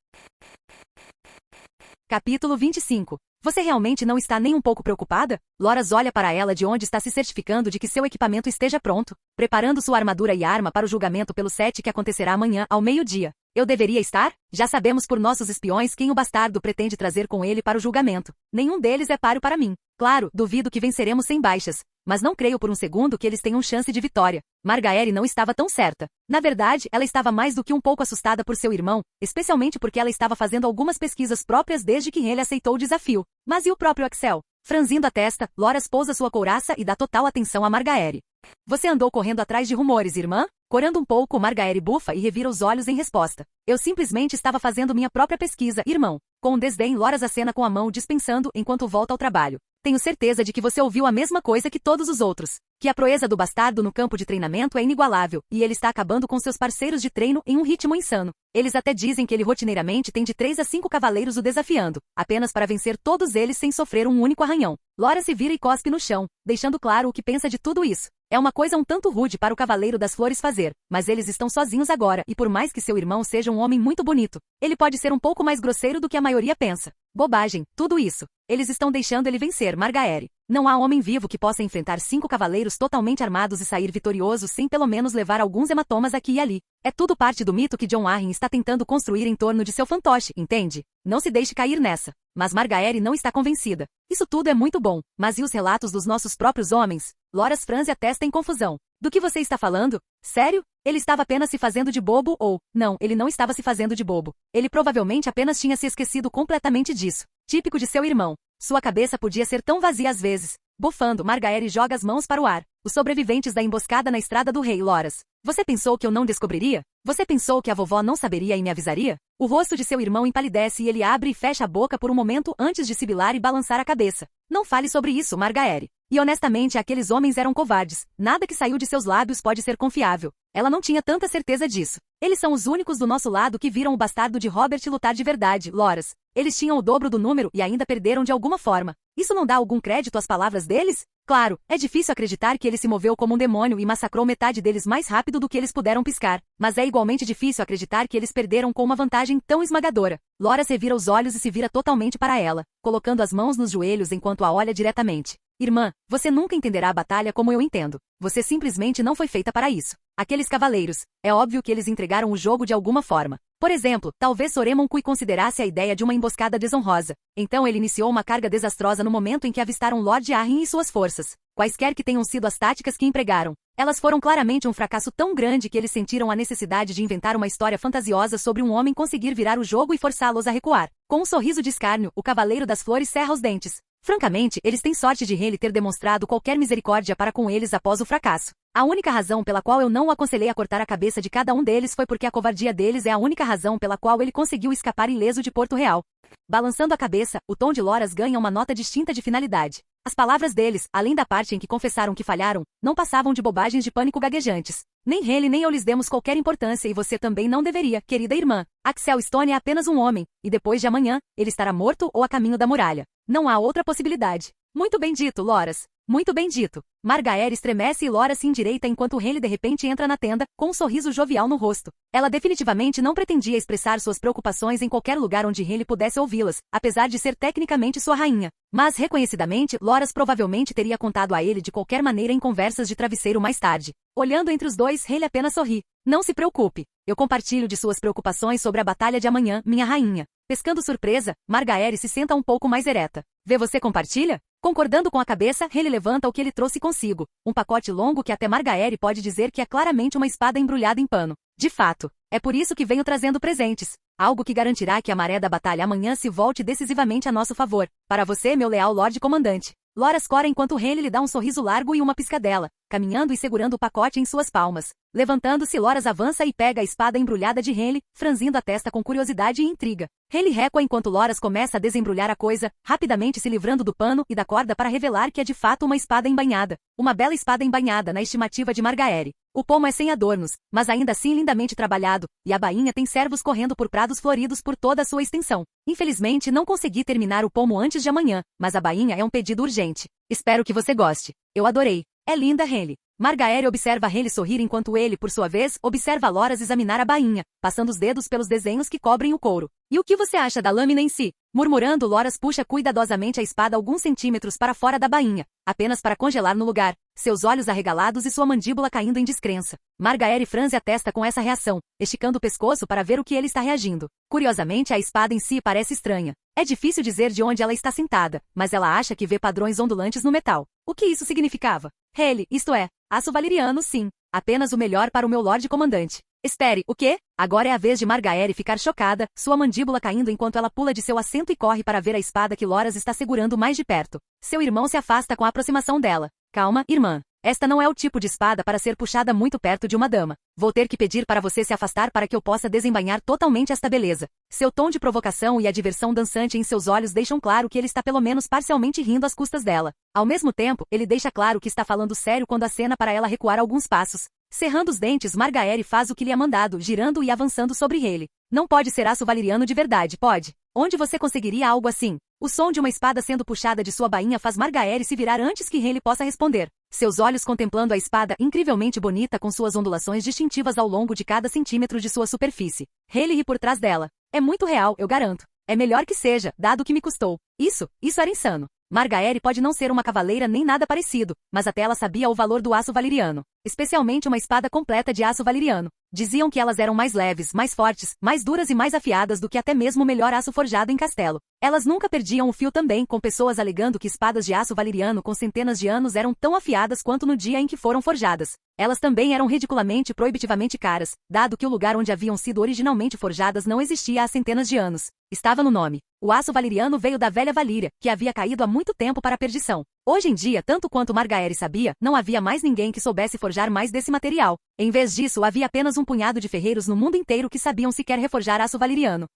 Capítulo 25. Você realmente não está nem um pouco preocupada? Loras olha para ela de onde está se certificando de que seu equipamento esteja pronto, preparando sua armadura e arma para o julgamento pelo 7 que acontecerá amanhã, ao meio-dia. Eu deveria estar? Já sabemos por nossos espiões quem o bastardo pretende trazer com ele para o julgamento. Nenhum deles é páreo para mim. Claro, duvido que venceremos sem baixas, mas não creio por um segundo que eles tenham chance de vitória. Margaery não estava tão certa. Na verdade, ela estava mais do que um pouco assustada por seu irmão, especialmente porque ela estava fazendo algumas pesquisas próprias desde que ele aceitou o desafio. Mas e o próprio Axel? Franzindo a testa, Loras pousa sua couraça e dá total atenção a Margaery. Você andou correndo atrás de rumores, irmã? Corando um pouco, Margaery bufa e revira os olhos em resposta. Eu simplesmente estava fazendo minha própria pesquisa, irmão. Com um desdém, Loras acena com a mão dispensando enquanto volta ao trabalho. Tenho certeza de que você ouviu a mesma coisa que todos os outros. Que a proeza do bastardo no campo de treinamento é inigualável, e ele está acabando com seus parceiros de treino em um ritmo insano. Eles até dizem que ele rotineiramente tem de 3 a 5 cavaleiros o desafiando, apenas para vencer todos eles sem sofrer um único arranhão. Loras se vira e cospe no chão, deixando claro o que pensa de tudo isso. É uma coisa um tanto rude para o Cavaleiro das Flores fazer, mas eles estão sozinhos agora e por mais que seu irmão seja um homem muito bonito, ele pode ser um pouco mais grosseiro do que a maioria pensa. Bobagem, tudo isso. Eles estão deixando ele vencer, Margaery. Não há homem vivo que possa enfrentar 5 cavaleiros totalmente armados e sair vitorioso sem pelo menos levar alguns hematomas aqui e ali. É tudo parte do mito que Jon Arryn está tentando construir em torno de seu fantoche, entende? Não se deixe cair nessa. Mas Margaery não está convencida. Isso tudo é muito bom, mas e os relatos dos nossos próprios homens? Loras franze a testa em confusão. Do que você está falando? Sério? Ele estava apenas se fazendo de bobo ou... Não, ele não estava se fazendo de bobo. Ele provavelmente apenas tinha se esquecido completamente disso. Típico de seu irmão. Sua cabeça podia ser tão vazia às vezes. Bufando, Margaery joga as mãos para o ar. Os sobreviventes da emboscada na estrada do rei, Loras. Você pensou que eu não descobriria? Você pensou que a vovó não saberia e me avisaria? O rosto de seu irmão empalidece e ele abre e fecha a boca por um momento antes de sibilar e balançar a cabeça. Não fale sobre isso, Margaery. E honestamente aqueles homens eram covardes. Nada que saiu de seus lábios pode ser confiável. Ela não tinha tanta certeza disso. Eles são os únicos do nosso lado que viram o bastardo de Robert lutar de verdade, Loras. Eles tinham o dobro do número e ainda perderam de alguma forma. Isso não dá algum crédito às palavras deles? Claro, é difícil acreditar que ele se moveu como um demônio e massacrou metade deles mais rápido do que eles puderam piscar. Mas é igualmente difícil acreditar que eles perderam com uma vantagem tão esmagadora. Loras revira os olhos e se vira totalmente para ela, colocando as mãos nos joelhos enquanto a olha diretamente. Irmã, você nunca entenderá a batalha como eu entendo. Você simplesmente não foi feita para isso. Aqueles cavaleiros, é óbvio que eles entregaram o jogo de alguma forma. Por exemplo, talvez Soremon-Kui considerasse a ideia de uma emboscada desonrosa. Então ele iniciou uma carga desastrosa no momento em que avistaram Lord Arryn e suas forças. Quaisquer que tenham sido as táticas que empregaram, elas foram claramente um fracasso tão grande que eles sentiram a necessidade de inventar uma história fantasiosa sobre um homem conseguir virar o jogo e forçá-los a recuar. Com um sorriso de escárnio, o Cavaleiro das Flores cerra os dentes. Francamente, eles têm sorte de Rayleigh ter demonstrado qualquer misericórdia para com eles após o fracasso. A única razão pela qual eu não o aconselhei a cortar a cabeça de cada um deles foi porque a covardia deles é a única razão pela qual ele conseguiu escapar ileso de Porto Real. Balançando a cabeça, o tom de Loras ganha uma nota distinta de finalidade. As palavras deles, além da parte em que confessaram que falharam, não passavam de bobagens de pânico gaguejantes. Nem Rayleigh nem eu lhes demos qualquer importância e você também não deveria, querida irmã. Axel Stone é apenas um homem, e depois de amanhã, ele estará morto ou a caminho da muralha. Não há outra possibilidade. Muito bem dito, Loras. Muito bem dito. Margaery estremece e Loras se endireita enquanto Rayleigh de repente entra na tenda, com um sorriso jovial no rosto. Ela definitivamente não pretendia expressar suas preocupações em qualquer lugar onde Rayleigh pudesse ouvi-las, apesar de ser tecnicamente sua rainha. Mas, reconhecidamente, Loras provavelmente teria contado a ele de qualquer maneira em conversas de travesseiro mais tarde. Olhando entre os dois, Rayleigh apenas sorri. Não se preocupe. Eu compartilho de suas preocupações sobre a batalha de amanhã, minha rainha. Pescando surpresa, Margaery se senta um pouco mais ereta. Vê você compartilha? Concordando com a cabeça, Rayleigh levanta o que ele trouxe consigo. Um pacote longo que até Margaery pode dizer que é claramente uma espada embrulhada em pano. De fato, é por isso que venho trazendo presentes. Algo que garantirá que a maré da batalha amanhã se volte decisivamente a nosso favor. Para você, meu leal Lorde Comandante. Loras cora enquanto Rayleigh lhe dá um sorriso largo e uma piscadela, caminhando e segurando o pacote em suas palmas. Levantando-se, Loras avança e pega a espada embrulhada de Rayleigh, franzindo a testa com curiosidade e intriga. Rayleigh recua enquanto Loras começa a desembrulhar a coisa, rapidamente se livrando do pano e da corda para revelar que é de fato uma espada embainhada. Uma bela espada embainhada na estimativa de Margaery. O pomo é sem adornos, mas ainda assim lindamente trabalhado, e a bainha tem cervos correndo por prados floridos por toda a sua extensão. Infelizmente não consegui terminar o pomo antes de amanhã, mas a bainha é um pedido urgente. Espero que você goste. Eu adorei. É linda, Rayleigh. Margaery observa Rayleigh sorrir enquanto ele, por sua vez, observa Loras examinar a bainha, passando os dedos pelos desenhos que cobrem o couro. E o que você acha da lâmina em si? Murmurando, Loras puxa cuidadosamente a espada alguns centímetros para fora da bainha, apenas para congelar no lugar, seus olhos arregalados e sua mandíbula caindo em descrença. Margaery franze a testa com essa reação, esticando o pescoço para ver o que ele está reagindo. Curiosamente, a espada em si parece estranha. É difícil dizer de onde ela está sentada, mas ela acha que vê padrões ondulantes no metal. O que isso significava? Rayleigh, isto é, aço valeriano, sim. Apenas o melhor para o meu Lorde Comandante. Espere, o quê? Agora é a vez de Margaery ficar chocada, sua mandíbula caindo enquanto ela pula de seu assento e corre para ver a espada que Loras está segurando mais de perto. Seu irmão se afasta com a aproximação dela. Calma, irmã. Esta não é o tipo de espada para ser puxada muito perto de uma dama. Vou ter que pedir para você se afastar para que eu possa desembainhar totalmente esta beleza. Seu tom de provocação e a diversão dançante em seus olhos deixam claro que ele está pelo menos parcialmente rindo às custas dela. Ao mesmo tempo, ele deixa claro que está falando sério quando acena para ela recuar alguns passos. Cerrando os dentes, Margaery faz o que lhe é mandado, girando e avançando sobre Rayleigh. Não pode ser aço valeriano de verdade, pode? Onde você conseguiria algo assim? O som de uma espada sendo puxada de sua bainha faz Margaery se virar antes que Rayleigh possa responder. Seus olhos contemplando a espada incrivelmente bonita com suas ondulações distintivas ao longo de cada centímetro de sua superfície. Rayleigh ri por trás dela. É muito real, eu garanto. É melhor que seja, dado o que me custou. Isso era insano. Margaery pode não ser uma cavaleira nem nada parecido, mas até ela sabia o valor do aço valeriano. Especialmente uma espada completa de aço valeriano. Diziam que elas eram mais leves, mais fortes, mais duras e mais afiadas do que até mesmo o melhor aço forjado em castelo. Elas nunca perdiam o fio também, com pessoas alegando que espadas de aço valeriano com centenas de anos eram tão afiadas quanto no dia em que foram forjadas. Elas também eram ridiculamente proibitivamente caras, dado que o lugar onde haviam sido originalmente forjadas não existia há centenas de anos. Estava no nome. O aço valeriano veio da velha Valíria, que havia caído há muito tempo para a perdição. Hoje em dia, tanto quanto Margaery sabia, não havia mais ninguém que soubesse forjar mais desse material. Em vez disso, havia apenas um punhado de ferreiros no mundo inteiro que sabiam sequer reforjar aço valeriano.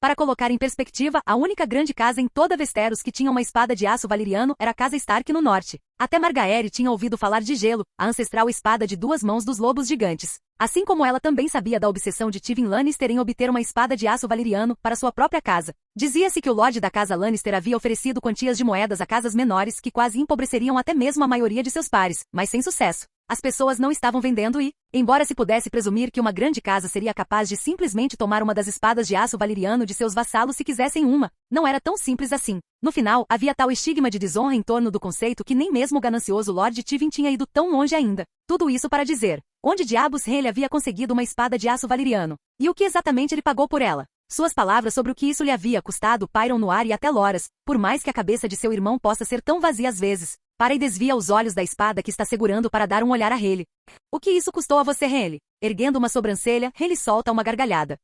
Para colocar em perspectiva, a única grande casa em toda Westeros que tinha uma espada de aço valeriano era a Casa Stark no norte. Até Margaery tinha ouvido falar de Gelo, a ancestral espada de duas mãos dos lobos gigantes. Assim como ela também sabia da obsessão de Tywin Lannister em obter uma espada de aço valeriano para sua própria casa. Dizia-se que o Lorde da casa Lannister havia oferecido quantias de moedas a casas menores que quase empobreceriam até mesmo a maioria de seus pares, mas sem sucesso. As pessoas não estavam vendendo e, embora se pudesse presumir que uma grande casa seria capaz de simplesmente tomar uma das espadas de aço valeriano de seus vassalos se quisessem uma, não era tão simples assim. No final, havia tal estigma de desonra em torno do conceito que nem mesmo o ganancioso Lord Tywin tinha ido tão longe ainda. Tudo isso para dizer, onde diabos ele havia conseguido uma espada de aço valeriano? E o que exatamente ele pagou por ela? Suas palavras sobre o que isso lhe havia custado pairam no ar e até Loras, por mais que a cabeça de seu irmão possa ser tão vazia às vezes. Para e desvia os olhos da espada que está segurando para dar um olhar a Rhaelle. O que isso custou a você, Rhaelle? Erguendo uma sobrancelha, Rhaelle solta uma gargalhada.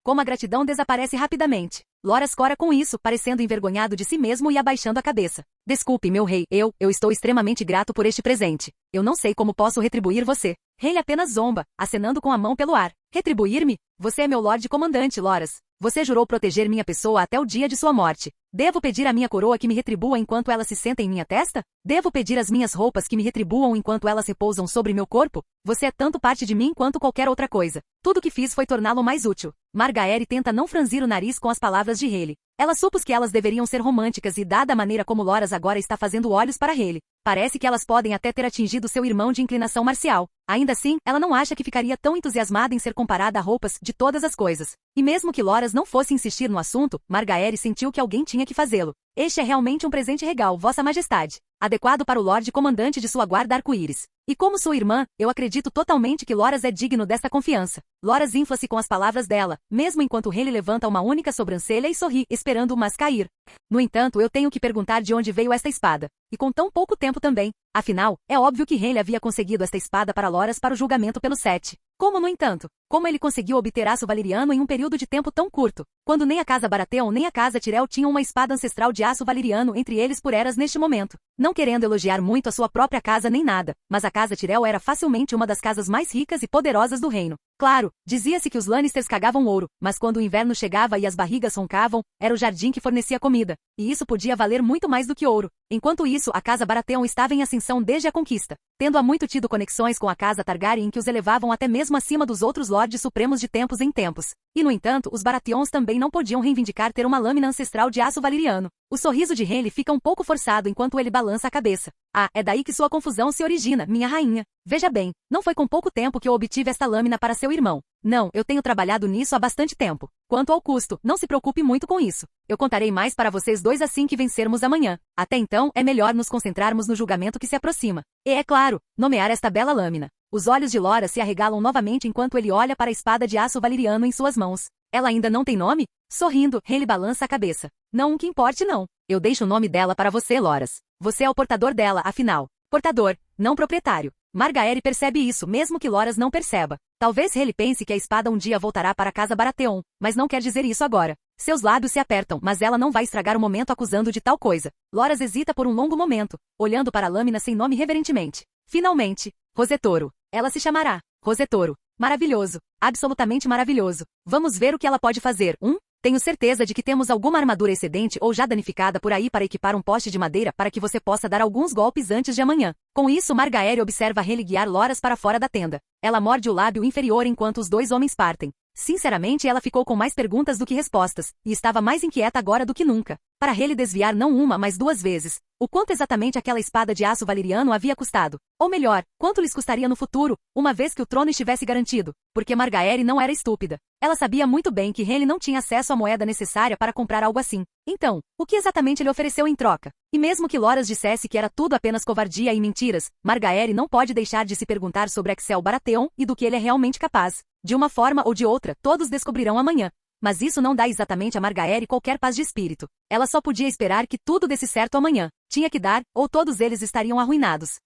Como a gratidão desaparece rapidamente. Loras cora com isso, parecendo envergonhado de si mesmo e abaixando a cabeça. Desculpe, meu rei, eu estou extremamente grato por este presente. Eu não sei como posso retribuir você. Rhaelle apenas zomba, acenando com a mão pelo ar. Retribuir-me? Você é meu Lorde Comandante, Loras. Você jurou proteger minha pessoa até o dia de sua morte. Devo pedir à minha coroa que me retribua enquanto ela se senta em minha testa? Devo pedir às minhas roupas que me retribuam enquanto elas repousam sobre meu corpo? Você é tanto parte de mim quanto qualquer outra coisa. Tudo que fiz foi torná-lo mais útil. Margaery tenta não franzir o nariz com as palavras de Rhaelle. Ela supôs que elas deveriam ser românticas e, dada a maneira como Loras agora está fazendo olhos para Rhaelle, parece que elas podem até ter atingido seu irmão de inclinação marcial. Ainda assim, ela não acha que ficaria tão entusiasmada em ser comparada a roupas de todas as coisas. E mesmo que Loras não fosse insistir no assunto, Margaery sentiu que alguém tinha que fazê-lo. Este é realmente um presente regal, Vossa Majestade. Adequado para o Lorde Comandante de sua guarda arco-íris. E como sua irmã, eu acredito totalmente que Loras é digno desta confiança. Loras infla-se com as palavras dela, mesmo enquanto Rhaelle levanta uma única sobrancelha e sorri, esperando o mas cair. No entanto, eu tenho que perguntar de onde veio esta espada. E com tão pouco tempo também. Afinal, é óbvio que Rhaelle havia conseguido esta espada para Loras para o julgamento pelo Sete. Como, no entanto, como ele conseguiu obter aço valeriano em um período de tempo tão curto, quando nem a casa Baratheon nem a casa Tyrell tinham uma espada ancestral de aço valeriano entre eles por eras neste momento. Não querendo elogiar muito a sua própria casa nem nada, mas a casa Tyrell era facilmente uma das casas mais ricas e poderosas do reino. Claro, dizia-se que os Lannisters cagavam ouro, mas quando o inverno chegava e as barrigas roncavam, era o jardim que fornecia comida, e isso podia valer muito mais do que ouro. Enquanto isso, a casa Baratheon estava em ascensão desde a conquista, tendo há muito tido conexões com a casa Targaryen que os elevavam até mesmo acima dos outros lordes supremos de tempos em tempos. E no entanto, os Baratheons também não podiam reivindicar ter uma lâmina ancestral de aço valeriano. O sorriso de Rhaelle fica um pouco forçado enquanto ele balança a cabeça. Ah, é daí que sua confusão se origina, minha rainha. Veja bem, não foi com pouco tempo que eu obtive esta lâmina para seu irmão. Não, eu tenho trabalhado nisso há bastante tempo. Quanto ao custo, não se preocupe muito com isso. Eu contarei mais para vocês dois assim que vencermos amanhã. Até então, é melhor nos concentrarmos no julgamento que se aproxima. E, é claro, nomear esta bela lâmina. Os olhos de Loras se arregalam novamente enquanto ele olha para a espada de aço valeriano em suas mãos. Ela ainda não tem nome? Sorrindo, Rhaelle balança a cabeça. Não que importe não. Eu deixo o nome dela para você, Loras. Você é o portador dela, afinal. Portador, não proprietário. Margaery percebe isso, mesmo que Loras não perceba. Talvez Rhaelle pense que a espada um dia voltará para a casa Baratheon, mas não quer dizer isso agora. Seus lábios se apertam, mas ela não vai estragar o momento acusando de tal coisa. Loras hesita por um longo momento, olhando para a lâmina sem nome reverentemente. Finalmente, Rosetoro. Ela se chamará Rosetoro. Maravilhoso. Absolutamente maravilhoso. Vamos ver o que ela pode fazer. Tenho certeza de que temos alguma armadura excedente ou já danificada por aí para equipar um poste de madeira para que você possa dar alguns golpes antes de amanhã. Com isso, Margaery observa Rhaelle guiar Loras para fora da tenda. Ela morde o lábio inferior enquanto os dois homens partem. Sinceramente, ela ficou com mais perguntas do que respostas, e estava mais inquieta agora do que nunca. Para Rhaelle desviar não uma, mas duas vezes. O quanto exatamente aquela espada de aço valeriano havia custado? Ou melhor, quanto lhes custaria no futuro, uma vez que o trono estivesse garantido? Porque Margaery não era estúpida. Ela sabia muito bem que Rhaelle não tinha acesso à moeda necessária para comprar algo assim. Então, o que exatamente ele ofereceu em troca? E mesmo que Loras dissesse que era tudo apenas covardia e mentiras, Margaery não pode deixar de se perguntar sobre Axel Baratheon e do que ele é realmente capaz. De uma forma ou de outra, todos descobrirão amanhã. Mas isso não dá exatamente a Margaery qualquer paz de espírito. Ela só podia esperar que tudo desse certo amanhã. Tinha que dar, ou todos eles estariam arruinados.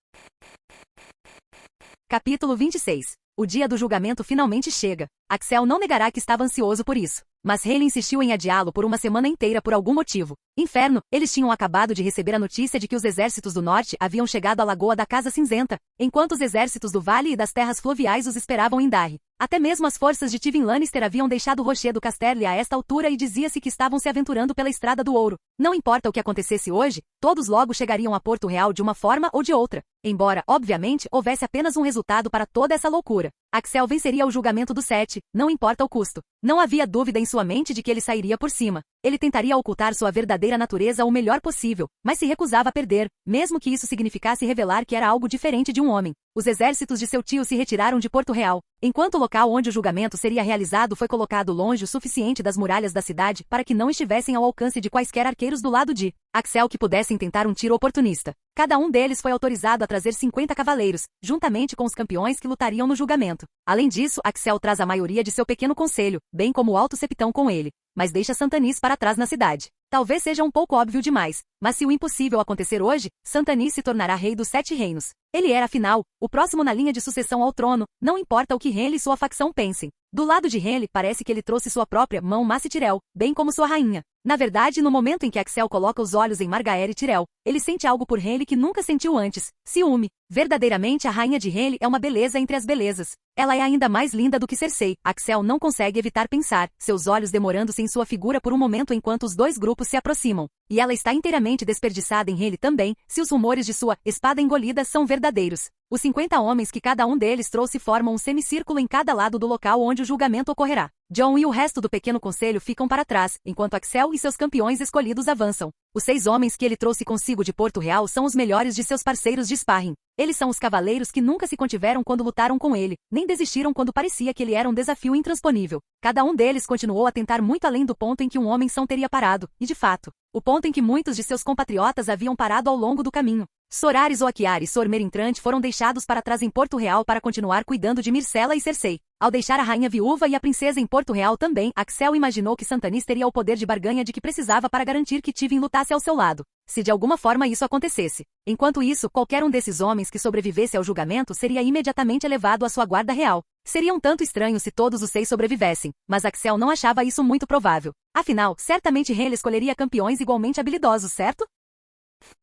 Capítulo 26. O dia do julgamento finalmente chega. Axel não negará que estava ansioso por isso. Mas Hayley insistiu em adiá-lo por uma semana inteira por algum motivo. Inferno, eles tinham acabado de receber a notícia de que os exércitos do norte haviam chegado à Lagoa da Casa Cinzenta, enquanto os exércitos do Vale e das Terras Fluviais os esperavam em Darry. Até mesmo as forças de Tywin Lannister haviam deixado Rocher do Casterly a esta altura e dizia-se que estavam se aventurando pela Estrada do Ouro. Não importa o que acontecesse hoje, todos logo chegariam a Porto Real de uma forma ou de outra. Embora, obviamente, houvesse apenas um resultado para toda essa loucura. Axel venceria o julgamento do Sete, não importa o custo. Não havia dúvida em sua mente de que ele sairia por cima. Ele tentaria ocultar sua verdadeira natureza o melhor possível, mas se recusava a perder, mesmo que isso significasse revelar que era algo diferente de um homem. Os exércitos de seu tio se retiraram de Porto Real, enquanto o local onde o julgamento seria realizado foi colocado longe o suficiente das muralhas da cidade para que não estivessem ao alcance de quaisquer arqueiros do lado de Axel que pudessem tentar um tiro oportunista. Cada um deles foi autorizado a trazer 50 cavaleiros, juntamente com os campeões que lutariam no julgamento. Além disso, Axel traz a maioria de seu pequeno conselho, bem como o alto septão com ele, mas deixa Santanis para trás na cidade. Talvez seja um pouco óbvio demais, mas se o impossível acontecer hoje, Santanis se tornará rei dos 7 reinos. Ele era, afinal, o próximo na linha de sucessão ao trono, não importa o que Renly e sua facção pensem. Do lado de Renly, parece que ele trouxe sua própria mão Mace Tyrell, bem como sua rainha. Na verdade, no momento em que Axel coloca os olhos em Margaery Tyrell, ele sente algo por Renly que nunca sentiu antes, ciúme. Verdadeiramente a rainha de Renly é uma beleza entre as belezas. Ela é ainda mais linda do que Cersei. Axel não consegue evitar pensar, seus olhos demorando-se em sua figura por um momento enquanto os dois grupos se aproximam. E ela está inteiramente desperdiçada em Renly também, se os rumores de sua espada engolida são verdadeiros. Os 50 homens que cada um deles trouxe formam um semicírculo em cada lado do local onde o julgamento ocorrerá. Jon e o resto do pequeno conselho ficam para trás, enquanto Axel e seus campeões escolhidos avançam. Os 6 homens que ele trouxe consigo de Porto Real são os melhores de seus parceiros de sparring. Eles são os cavaleiros que nunca se contiveram quando lutaram com ele, nem desistiram quando parecia que ele era um desafio intransponível. Cada um deles continuou a tentar muito além do ponto em que um homem são teria parado, e de fato, o ponto em que muitos de seus compatriotas haviam parado ao longo do caminho. Sor Aerys Oakar e Sor Merintrante foram deixados para trás em Porto Real para continuar cuidando de Myrcella e Cersei. Ao deixar a rainha viúva e a princesa em Porto Real também, Axel imaginou que Santanis teria o poder de barganha de que precisava para garantir que Tywin lutasse ao seu lado, se de alguma forma isso acontecesse. Enquanto isso, qualquer um desses homens que sobrevivesse ao julgamento seria imediatamente elevado à sua guarda real. Seria um tanto estranho se todos os 6 sobrevivessem, mas Axel não achava isso muito provável. Afinal, certamente Renly escolheria campeões igualmente habilidosos, certo?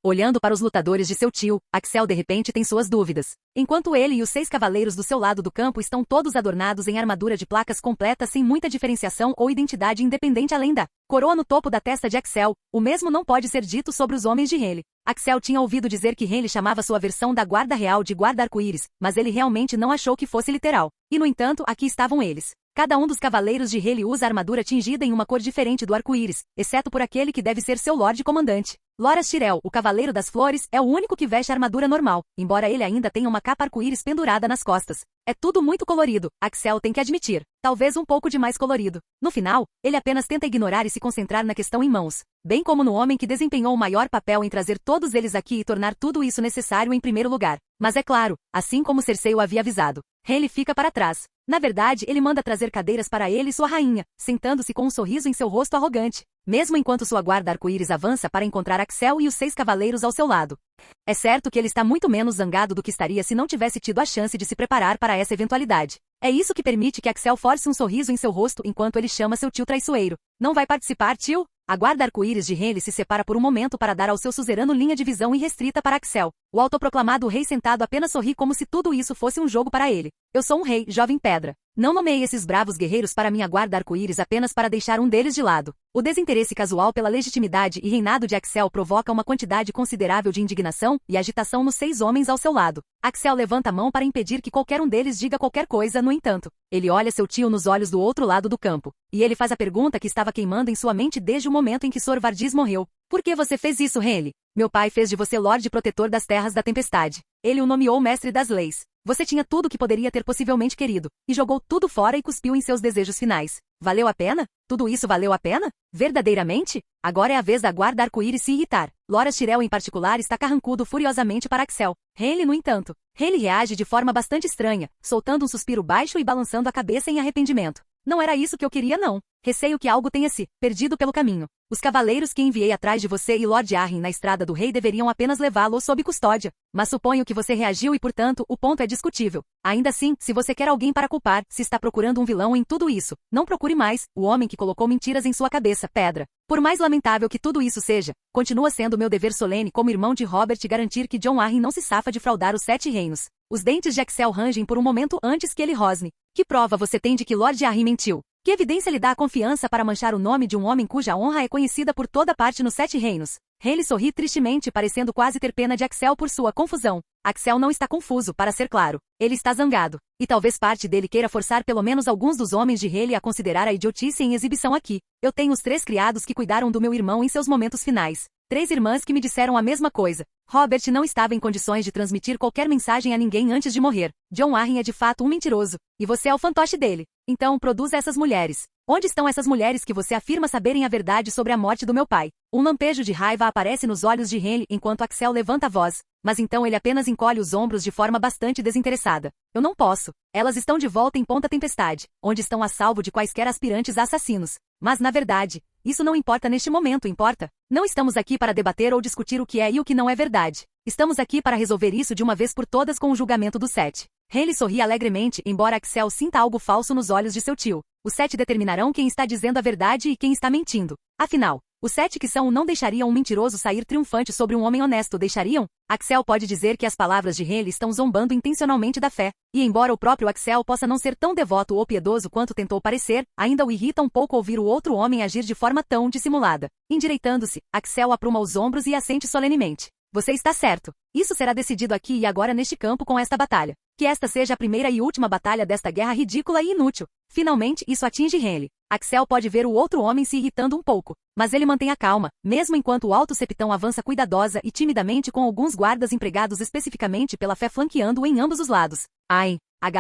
Olhando para os lutadores de seu tio, Axel de repente tem suas dúvidas. Enquanto ele e os 6 cavaleiros do seu lado do campo estão todos adornados em armadura de placas completas sem muita diferenciação ou identidade independente além da coroa no topo da testa de Axel, o mesmo não pode ser dito sobre os homens de Renly. Axel tinha ouvido dizer que Renly chamava sua versão da guarda real de guarda arco-íris, mas ele realmente não achou que fosse literal. E no entanto, aqui estavam eles. Cada um dos cavaleiros de Renly usa armadura tingida em uma cor diferente do arco-íris, exceto por aquele que deve ser seu Lorde Comandante. Loras Tyrell, o Cavaleiro das Flores, é o único que veste armadura normal, embora ele ainda tenha uma capa arco-íris pendurada nas costas. É tudo muito colorido, Axel tem que admitir. Talvez um pouco demais colorido. No final, ele apenas tenta ignorar e se concentrar na questão em mãos. Bem como no homem que desempenhou o maior papel em trazer todos eles aqui e tornar tudo isso necessário em primeiro lugar. Mas é claro, assim como Cersei o havia avisado, Renly fica para trás. Na verdade, ele manda trazer cadeiras para ele e sua rainha, sentando-se com um sorriso em seu rosto arrogante, mesmo enquanto sua guarda arco-íris avança para encontrar Axel e os 6 cavaleiros ao seu lado. É certo que ele está muito menos zangado do que estaria se não tivesse tido a chance de se preparar para essa eventualidade. É isso que permite que Axel force um sorriso em seu rosto enquanto ele chama seu tio traiçoeiro. Não vai participar, tio? A guarda arco-íris de Renly se separa por um momento para dar ao seu suzerano linha de visão irrestrita para Axel. O autoproclamado rei sentado apenas sorri como se tudo isso fosse um jogo para ele. Eu sou um rei, jovem pedra. Não nomeei esses bravos guerreiros para minha guarda arco-íris apenas para deixar um deles de lado. O desinteresse casual pela legitimidade e reinado de Axel provoca uma quantidade considerável de indignação e agitação nos 6 homens ao seu lado. Axel levanta a mão para impedir que qualquer um deles diga qualquer coisa, no entanto. Ele olha seu tio nos olhos do outro lado do campo. E ele faz a pergunta que estava queimando em sua mente desde o momento em que Sor Vardis morreu. Por que você fez isso, Renly? Meu pai fez de você Lorde Protetor das Terras da Tempestade. Ele o nomeou Mestre das Leis. Você tinha tudo o que poderia ter possivelmente querido, e jogou tudo fora e cuspiu em seus desejos finais. Valeu a pena? Tudo isso valeu a pena? Verdadeiramente? Agora é a vez da guarda arco-íris se irritar. Loras Tyrell em particular está carrancudo furiosamente para Axel. Renly, no entanto. Renly reage de forma bastante estranha, soltando um suspiro baixo e balançando a cabeça em arrependimento. Não era isso que eu queria não. Receio que algo tenha se perdido pelo caminho. Os cavaleiros que enviei atrás de você e Lord Arryn na estrada do rei deveriam apenas levá-lo sob custódia. Mas suponho que você reagiu e, portanto, o ponto é discutível. Ainda assim, se você quer alguém para culpar, se está procurando um vilão em tudo isso, não procure mais o homem que colocou mentiras em sua cabeça, Pedra. Por mais lamentável que tudo isso seja, continua sendo meu dever solene como irmão de Robert garantir que Jon Arryn não se safa de fraudar os 7 reinos. Os dentes de Axel rangem por um momento antes que ele rosne. Que prova você tem de que Lord Arryn mentiu? Que evidência lhe dá a confiança para manchar o nome de um homem cuja honra é conhecida por toda parte nos 7 reinos? Hayley sorri tristemente, parecendo quase ter pena de Axel por sua confusão. Axel não está confuso, para ser claro. Ele está zangado. E talvez parte dele queira forçar pelo menos alguns dos homens de Hayley a considerar a idiotice em exibição aqui. Eu tenho os 3 criados que cuidaram do meu irmão em seus momentos finais. 3 irmãs que me disseram a mesma coisa. Robert não estava em condições de transmitir qualquer mensagem a ninguém antes de morrer. Jon Arryn é de fato um mentiroso. E você é o fantoche dele. Então, produza essas mulheres. Onde estão essas mulheres que você afirma saberem a verdade sobre a morte do meu pai? Um lampejo de raiva aparece nos olhos de Hayley enquanto Axel levanta a voz. Mas então ele apenas encolhe os ombros de forma bastante desinteressada. Eu não posso. Elas estão de volta em Ponta Tempestade, onde estão a salvo de quaisquer aspirantes a assassinos. Mas, na verdade, isso não importa neste momento, importa? Não estamos aqui para debater ou discutir o que é e o que não é verdade. Estamos aqui para resolver isso de uma vez por todas com o julgamento dos 7. Hayley sorri alegremente, embora Axel sinta algo falso nos olhos de seu tio. Os 7 determinarão quem está dizendo a verdade e quem está mentindo. Afinal, os 7 que são não deixariam um mentiroso sair triunfante sobre um homem honesto, deixariam? Axel pode dizer que as palavras de Hayley estão zombando intencionalmente da fé, e embora o próprio Axel possa não ser tão devoto ou piedoso quanto tentou parecer, ainda o irrita um pouco ouvir o outro homem agir de forma tão dissimulada. Endireitando-se, Axel apruma os ombros e assente solenemente. Você está certo. Isso será decidido aqui e agora neste campo com esta batalha. Que esta seja a primeira e última batalha desta guerra ridícula e inútil. Finalmente, isso atinge Hayley. Axel pode ver o outro homem se irritando um pouco, mas ele mantém a calma, mesmo enquanto o alto septão avança cuidadosa e timidamente com alguns guardas empregados especificamente pela fé flanqueando-o em ambos os lados. Ai,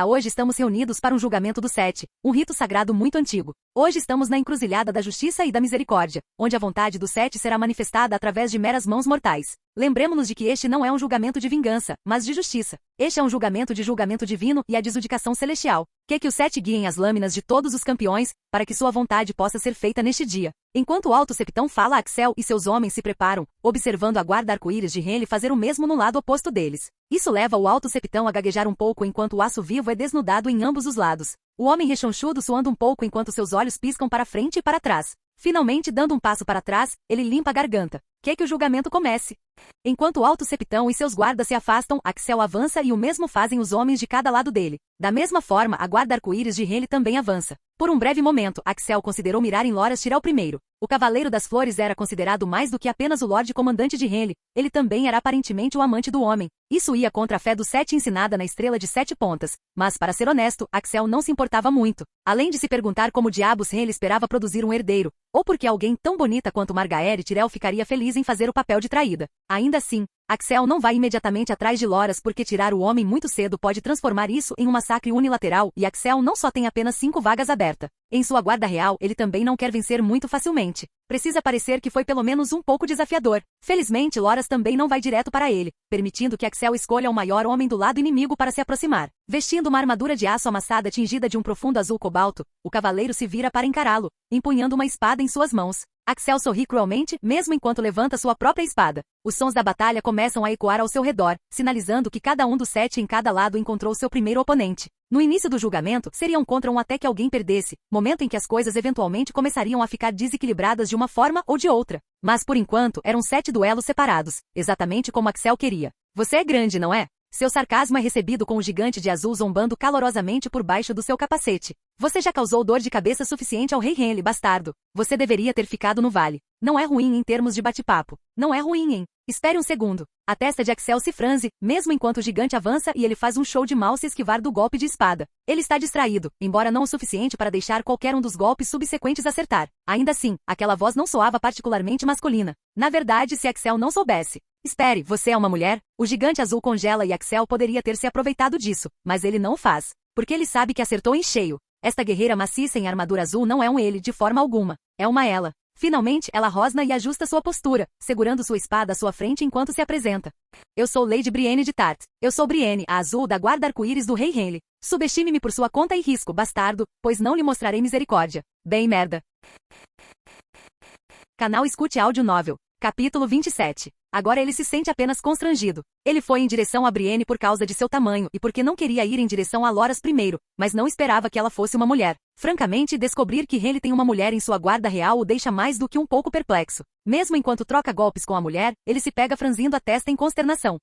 hoje estamos reunidos para um julgamento dos 7, um rito sagrado muito antigo. Hoje estamos na encruzilhada da justiça e da misericórdia, onde a vontade dos 7 será manifestada através de meras mãos mortais. Lembremos-nos de que este não é um julgamento de vingança, mas de justiça. Este é um julgamento divino e a desudicação celestial. Que os 7 guiem as lâminas de todos os campeões, para que sua vontade possa ser feita neste dia. Enquanto o alto septão fala, Axel e seus homens se preparam, observando a guarda arco-íris de Hayley fazer o mesmo no lado oposto deles. Isso leva o alto septão a gaguejar um pouco enquanto o aço vivo é desnudado em ambos os lados. O homem rechonchudo suando um pouco enquanto seus olhos piscam para frente e para trás. Finalmente, dando um passo para trás, ele limpa a garganta. Que o julgamento comece. Enquanto o alto septão e seus guardas se afastam, Axel avança e o mesmo fazem os homens de cada lado dele. Da mesma forma, a guarda arco-íris de Hayley também avança. Por um breve momento, Axel considerou mirar em Loras Tyrell primeiro. O Cavaleiro das Flores era considerado mais do que apenas o Lorde Comandante de Hayley. Ele também era aparentemente o amante do homem. Isso ia contra a fé dos 7 ensinada na Estrela de 7 Pontas. Mas, para ser honesto, Axel não se importava muito. Além de se perguntar como diabos Hayley esperava produzir um herdeiro. Ou porque alguém tão bonita quanto Margaery Tyrell ficaria feliz em fazer o papel de traída. Ainda assim, Axel não vai imediatamente atrás de Loras porque tirar o homem muito cedo pode transformar isso em um massacre unilateral e Axel não só tem apenas 5 vagas abertas. Em sua guarda real, ele também não quer vencer muito facilmente. Precisa parecer que foi pelo menos um pouco desafiador. Felizmente, Loras também não vai direto para ele, permitindo que Axel escolha o maior homem do lado inimigo para se aproximar. Vestindo uma armadura de aço amassada tingida de um profundo azul cobalto, o cavaleiro se vira para encará-lo, empunhando uma espada em suas mãos. Axel sorri cruelmente, mesmo enquanto levanta sua própria espada. Os sons da batalha começam a ecoar ao seu redor, sinalizando que cada um dos 7 em cada lado encontrou seu primeiro oponente. No início do julgamento, seriam contra um até que alguém perdesse, momento em que as coisas eventualmente começariam a ficar desequilibradas de uma forma ou de outra. Mas por enquanto, eram 7 duelos separados, exatamente como Axel queria. Você é grande, não é? Seu sarcasmo é recebido com o gigante de azul zombando calorosamente por baixo do seu capacete. Você já causou dor de cabeça suficiente ao rei Henry, bastardo. Você deveria ter ficado no vale. Não é ruim em termos de bate-papo. Não é ruim em... Espere um segundo. A testa de Axel se franze, mesmo enquanto o gigante avança e ele faz um show de mal se esquivar do golpe de espada. Ele está distraído, embora não o suficiente para deixar qualquer um dos golpes subsequentes acertar. Ainda assim, aquela voz não soava particularmente masculina. Na verdade, se Axel não soubesse. Espere, você é uma mulher? O gigante azul congela e Axel poderia ter se aproveitado disso, mas ele não o faz. Porque ele sabe que acertou em cheio. Esta guerreira maciça em armadura azul não é um ele de forma alguma. É uma ela. Finalmente, ela rosna e ajusta sua postura, segurando sua espada à sua frente enquanto se apresenta. Eu sou Lady Brienne de Tart. Eu sou Brienne, a azul da guarda arco-íris do rei Henry. Subestime-me por sua conta e risco, bastardo, pois não lhe mostrarei misericórdia. Bem merda. Canal Escute Áudio Novel. Capítulo 27. Agora ele se sente apenas constrangido. Ele foi em direção a Brienne por causa de seu tamanho e porque não queria ir em direção a Loras primeiro, mas não esperava que ela fosse uma mulher. Francamente, descobrir que ele tem uma mulher em sua guarda real o deixa mais do que um pouco perplexo. Mesmo enquanto troca golpes com a mulher, ele se pega franzindo a testa em consternação.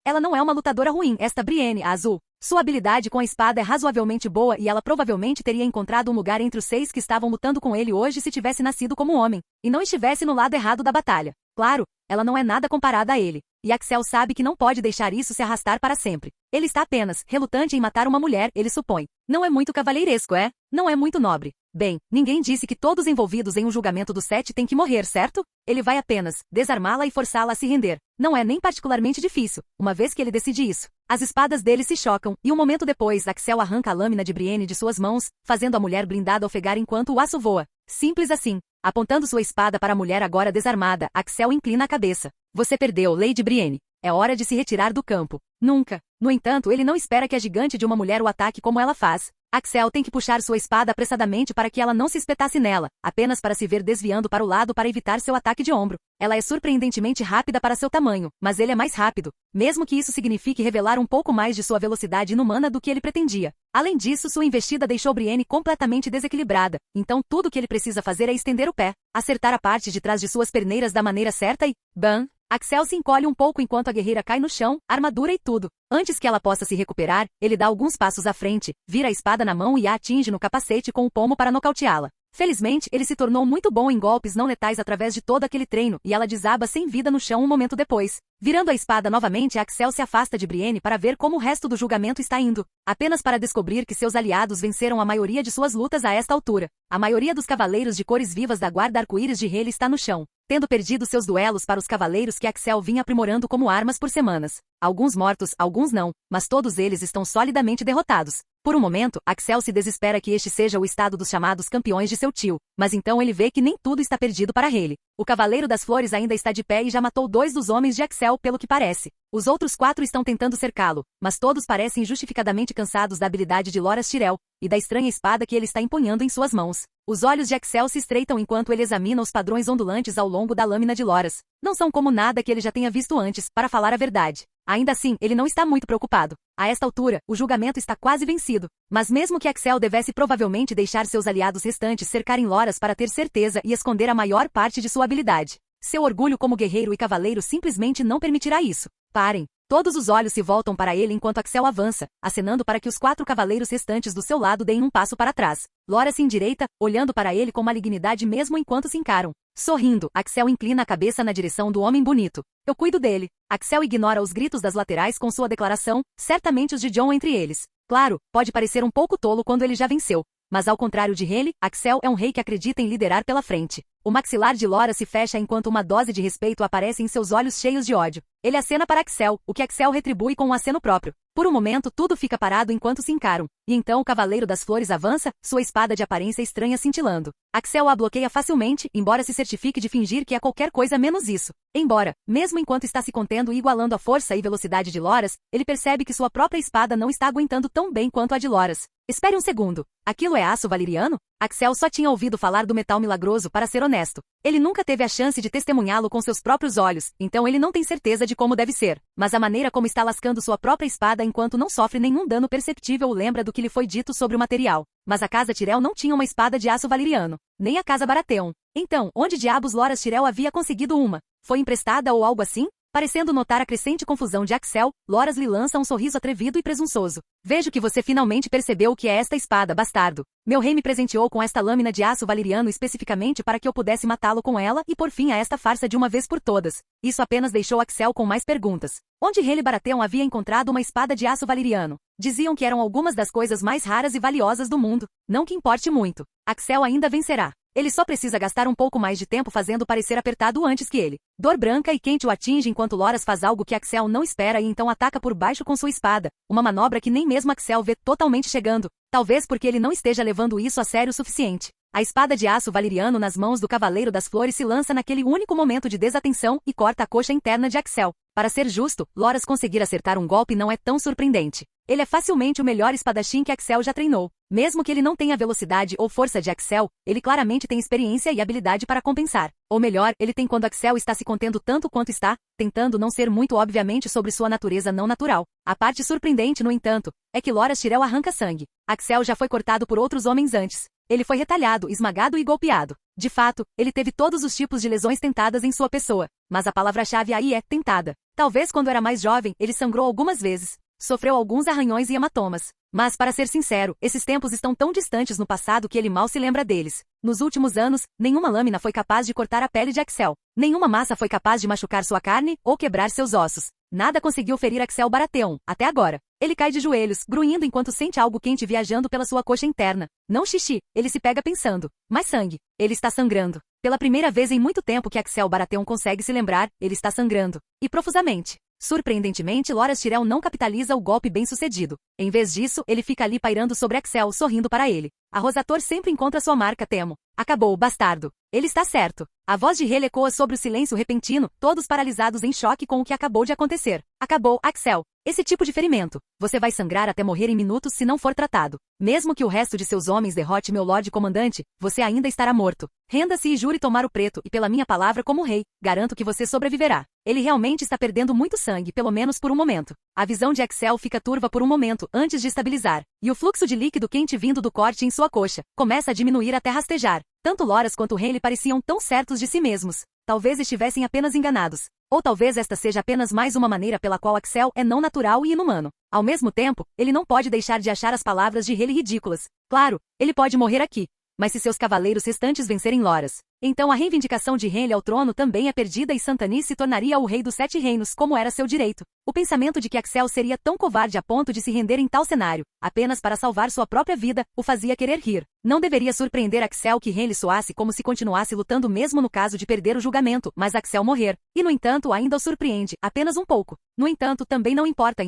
Ela não é uma lutadora ruim, esta Brienne, a azul. Sua habilidade com a espada é razoavelmente boa e ela provavelmente teria encontrado um lugar entre os 6 que estavam lutando com ele hoje se tivesse nascido como homem, e não estivesse no lado errado da batalha. Claro, ela não é nada comparada a ele, e Axel sabe que não pode deixar isso se arrastar para sempre. Ele está apenas relutante em matar uma mulher, ele supõe. Não é muito cavalheiresco, é? Não é muito nobre. Bem, ninguém disse que todos envolvidos em um julgamento do 7 têm que morrer, certo? Ele vai apenas desarmá-la e forçá-la a se render. Não é nem particularmente difícil, uma vez que ele decide isso. As espadas dele se chocam, e um momento depois Axel arranca a lâmina de Brienne de suas mãos, fazendo a mulher blindada ofegar enquanto o aço voa. Simples assim. Apontando sua espada para a mulher agora desarmada, Axel inclina a cabeça. Você perdeu, Lady Brienne. É hora de se retirar do campo. Nunca. No entanto, ele não espera que a gigante de uma mulher o ataque como ela faz. Axel tem que puxar sua espada apressadamente para que ela não se espetasse nela, apenas para se ver desviando para o lado para evitar seu ataque de ombro. Ela é surpreendentemente rápida para seu tamanho, mas ele é mais rápido, mesmo que isso signifique revelar um pouco mais de sua velocidade inumana do que ele pretendia. Além disso, sua investida deixou Brienne completamente desequilibrada, então tudo que ele precisa fazer é estender o pé, acertar a parte de trás de suas perneiras da maneira certa e... bam! Axel se encolhe um pouco enquanto a guerreira cai no chão, armadura e tudo. Antes que ela possa se recuperar, ele dá alguns passos à frente, vira a espada na mão e a atinge no capacete com o pomo para nocauteá-la. Felizmente, ele se tornou muito bom em golpes não letais através de todo aquele treino e ela desaba sem vida no chão um momento depois. Virando a espada novamente, Axel se afasta de Brienne para ver como o resto do julgamento está indo, apenas para descobrir que seus aliados venceram a maioria de suas lutas a esta altura. A maioria dos cavaleiros de cores vivas da guarda arco-íris de Rhaelle está no chão, tendo perdido seus duelos para os cavaleiros que Axel vinha aprimorando como armas por semanas. Alguns mortos, alguns não, mas todos eles estão solidamente derrotados. Por um momento, Axel se desespera que este seja o estado dos chamados campeões de seu tio, mas então ele vê que nem tudo está perdido para Rhaelle. O Cavaleiro das Flores ainda está de pé e já matou 2 dos homens de Axel pelo que parece. Os outros 4 estão tentando cercá-lo, mas todos parecem justificadamente cansados da habilidade de Loras Tyrell e da estranha espada que ele está empunhando em suas mãos. Os olhos de Axel se estreitam enquanto ele examina os padrões ondulantes ao longo da lâmina de Loras. Não são como nada que ele já tenha visto antes, para falar a verdade. Ainda assim, ele não está muito preocupado. A esta altura, o julgamento está quase vencido. Mas mesmo que Axel devesse provavelmente deixar seus aliados restantes cercarem Loras para ter certeza e esconder a maior parte de sua habilidade. Seu orgulho como guerreiro e cavaleiro simplesmente não permitirá isso. Parem. Todos os olhos se voltam para ele enquanto Axel avança, acenando para que os 4 cavaleiros restantes do seu lado deem um passo para trás. Loras se endireita, olhando para ele com malignidade mesmo enquanto se encaram. Sorrindo, Axel inclina a cabeça na direção do homem bonito. Eu cuido dele. Axel ignora os gritos das laterais com sua declaração, certamente os de Jon entre eles. Claro, pode parecer um pouco tolo quando ele já venceu. Mas ao contrário de Rhaelle, Axel é um rei que acredita em liderar pela frente. O maxilar de Loras se fecha enquanto uma dose de respeito aparece em seus olhos cheios de ódio. Ele acena para Axel, o que Axel retribui com um aceno próprio. Por um momento tudo fica parado enquanto se encaram. E então o Cavaleiro das Flores avança, sua espada de aparência estranha cintilando. Axel a bloqueia facilmente, embora se certifique de fingir que é qualquer coisa menos isso. Embora, mesmo enquanto está se contendo e igualando a força e velocidade de Loras, ele percebe que sua própria espada não está aguentando tão bem quanto a de Loras. Espere um segundo. Aquilo é aço valeriano? Axel só tinha ouvido falar do metal milagroso para ser honesto. Ele nunca teve a chance de testemunhá-lo com seus próprios olhos, então ele não tem certeza de como deve ser. Mas a maneira como está lascando sua própria espada enquanto não sofre nenhum dano perceptível o lembra do que lhe foi dito sobre o material. Mas a casa Tyrell não tinha uma espada de aço valeriano, nem a casa Baratheon. Então, onde diabos Loras Tyrell havia conseguido uma? Foi emprestada ou algo assim? Parecendo notar a crescente confusão de Axel, Loras lhe lança um sorriso atrevido e presunçoso. Vejo que você finalmente percebeu o que é esta espada, bastardo. Meu rei me presenteou com esta lâmina de aço valeriano especificamente para que eu pudesse matá-lo com ela e por fim a esta farsa de uma vez por todas. Isso apenas deixou Axel com mais perguntas. Onde Rhaelle Baratheon havia encontrado uma espada de aço valeriano? Diziam que eram algumas das coisas mais raras e valiosas do mundo. Não que importe muito. Axel ainda vencerá. Ele só precisa gastar um pouco mais de tempo fazendo parecer apertado antes que ele. Dor branca e quente o atinge enquanto Loras faz algo que Axel não espera e então ataca por baixo com sua espada. Uma manobra que nem mesmo Axel vê totalmente chegando. Talvez porque ele não esteja levando isso a sério o suficiente. A espada de aço valeriano nas mãos do Cavaleiro das Flores se lança naquele único momento de desatenção e corta a coxa interna de Axel. Para ser justo, Loras conseguir acertar um golpe não é tão surpreendente. Ele é facilmente o melhor espadachim que Axel já treinou. Mesmo que ele não tenha a velocidade ou força de Axel, ele claramente tem experiência e habilidade para compensar. Ou melhor, ele tem quando Axel está se contendo tanto quanto está, tentando não ser muito obviamente sobre sua natureza não natural. A parte surpreendente, no entanto, é que Loras Tyrell arranca sangue. Axel já foi cortado por outros homens antes. Ele foi retalhado, esmagado e golpeado. De fato, ele teve todos os tipos de lesões tentadas em sua pessoa. Mas a palavra-chave aí é tentada. Talvez quando era mais jovem, ele sangrou algumas vezes. Sofreu alguns arranhões e hematomas. Mas, para ser sincero, esses tempos estão tão distantes no passado que ele mal se lembra deles. Nos últimos anos, nenhuma lâmina foi capaz de cortar a pele de Axel. Nenhuma massa foi capaz de machucar sua carne ou quebrar seus ossos. Nada conseguiu ferir Axel Baratheon, até agora. Ele cai de joelhos, grunhindo enquanto sente algo quente viajando pela sua coxa interna. Não xixi, ele se pega pensando. Mas sangue. Ele está sangrando. Pela primeira vez em muito tempo que Axel Baratheon consegue se lembrar, ele está sangrando. E profusamente. Surpreendentemente, Loras Tyrell não capitaliza o golpe bem-sucedido. Em vez disso, ele fica ali pairando sobre Axel, sorrindo para ele. A Rosator sempre encontra sua marca, temo. Acabou, bastardo. Ele está certo. A voz de Rhaelle ecoa sobre o silêncio repentino, todos paralisados em choque com o que acabou de acontecer. Acabou, Axel. Esse tipo de ferimento. Você vai sangrar até morrer em minutos se não for tratado. Mesmo que o resto de seus homens derrote meu Lorde Comandante, você ainda estará morto. Renda-se e jure tomar o preto, e pela minha palavra como rei, garanto que você sobreviverá. Ele realmente está perdendo muito sangue, pelo menos por um momento. A visão de Axel fica turva por um momento, antes de estabilizar. E o fluxo de líquido quente vindo do corte em sua coxa começa a diminuir até rastejar. Tanto Loras quanto Rhaelle pareciam tão certos de si mesmos. Talvez estivessem apenas enganados. Ou talvez esta seja apenas mais uma maneira pela qual Axel é não natural e inumano. Ao mesmo tempo, ele não pode deixar de achar as palavras de Rhaelle ridículas. Claro, ele pode morrer aqui. Mas se seus cavaleiros restantes vencerem Loras, então a reivindicação de Rhaelle ao trono também é perdida e Santanis se tornaria o rei dos 7 reinos, como era seu direito. O pensamento de que Axel seria tão covarde a ponto de se render em tal cenário, apenas para salvar sua própria vida, o fazia querer rir. Não deveria surpreender Axel que Rhaelle soasse como se continuasse lutando mesmo no caso de perder o julgamento, mas Axel morrer. E no entanto ainda o surpreende, apenas um pouco. No entanto também não importa,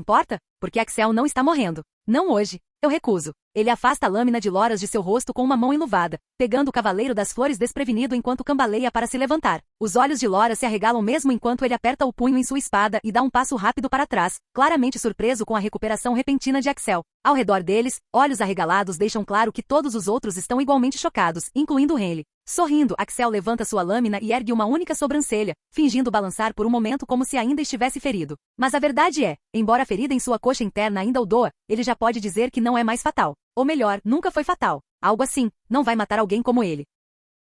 porque Axel não está morrendo. Não hoje. Eu recuso. Ele afasta a lâmina de Loras de seu rosto com uma mão enluvada, pegando o Cavaleiro das Flores desprevenido enquanto cambaleia para se levantar. Os olhos de Loras se arregalam mesmo enquanto ele aperta o punho em sua espada e dá um passo rápido para trás, claramente surpreso com a recuperação repentina de Axel. Ao redor deles, olhos arregalados deixam claro que todos os outros estão igualmente chocados, incluindo Rhaelle. Sorrindo, Axel levanta sua lâmina e ergue uma única sobrancelha, fingindo balançar por um momento como se ainda estivesse ferido. Mas a verdade é, embora a ferida em sua coxa interna ainda o doa, ele já pode dizer que não é mais fatal. Ou melhor, nunca foi fatal. Algo assim, não vai matar alguém como ele.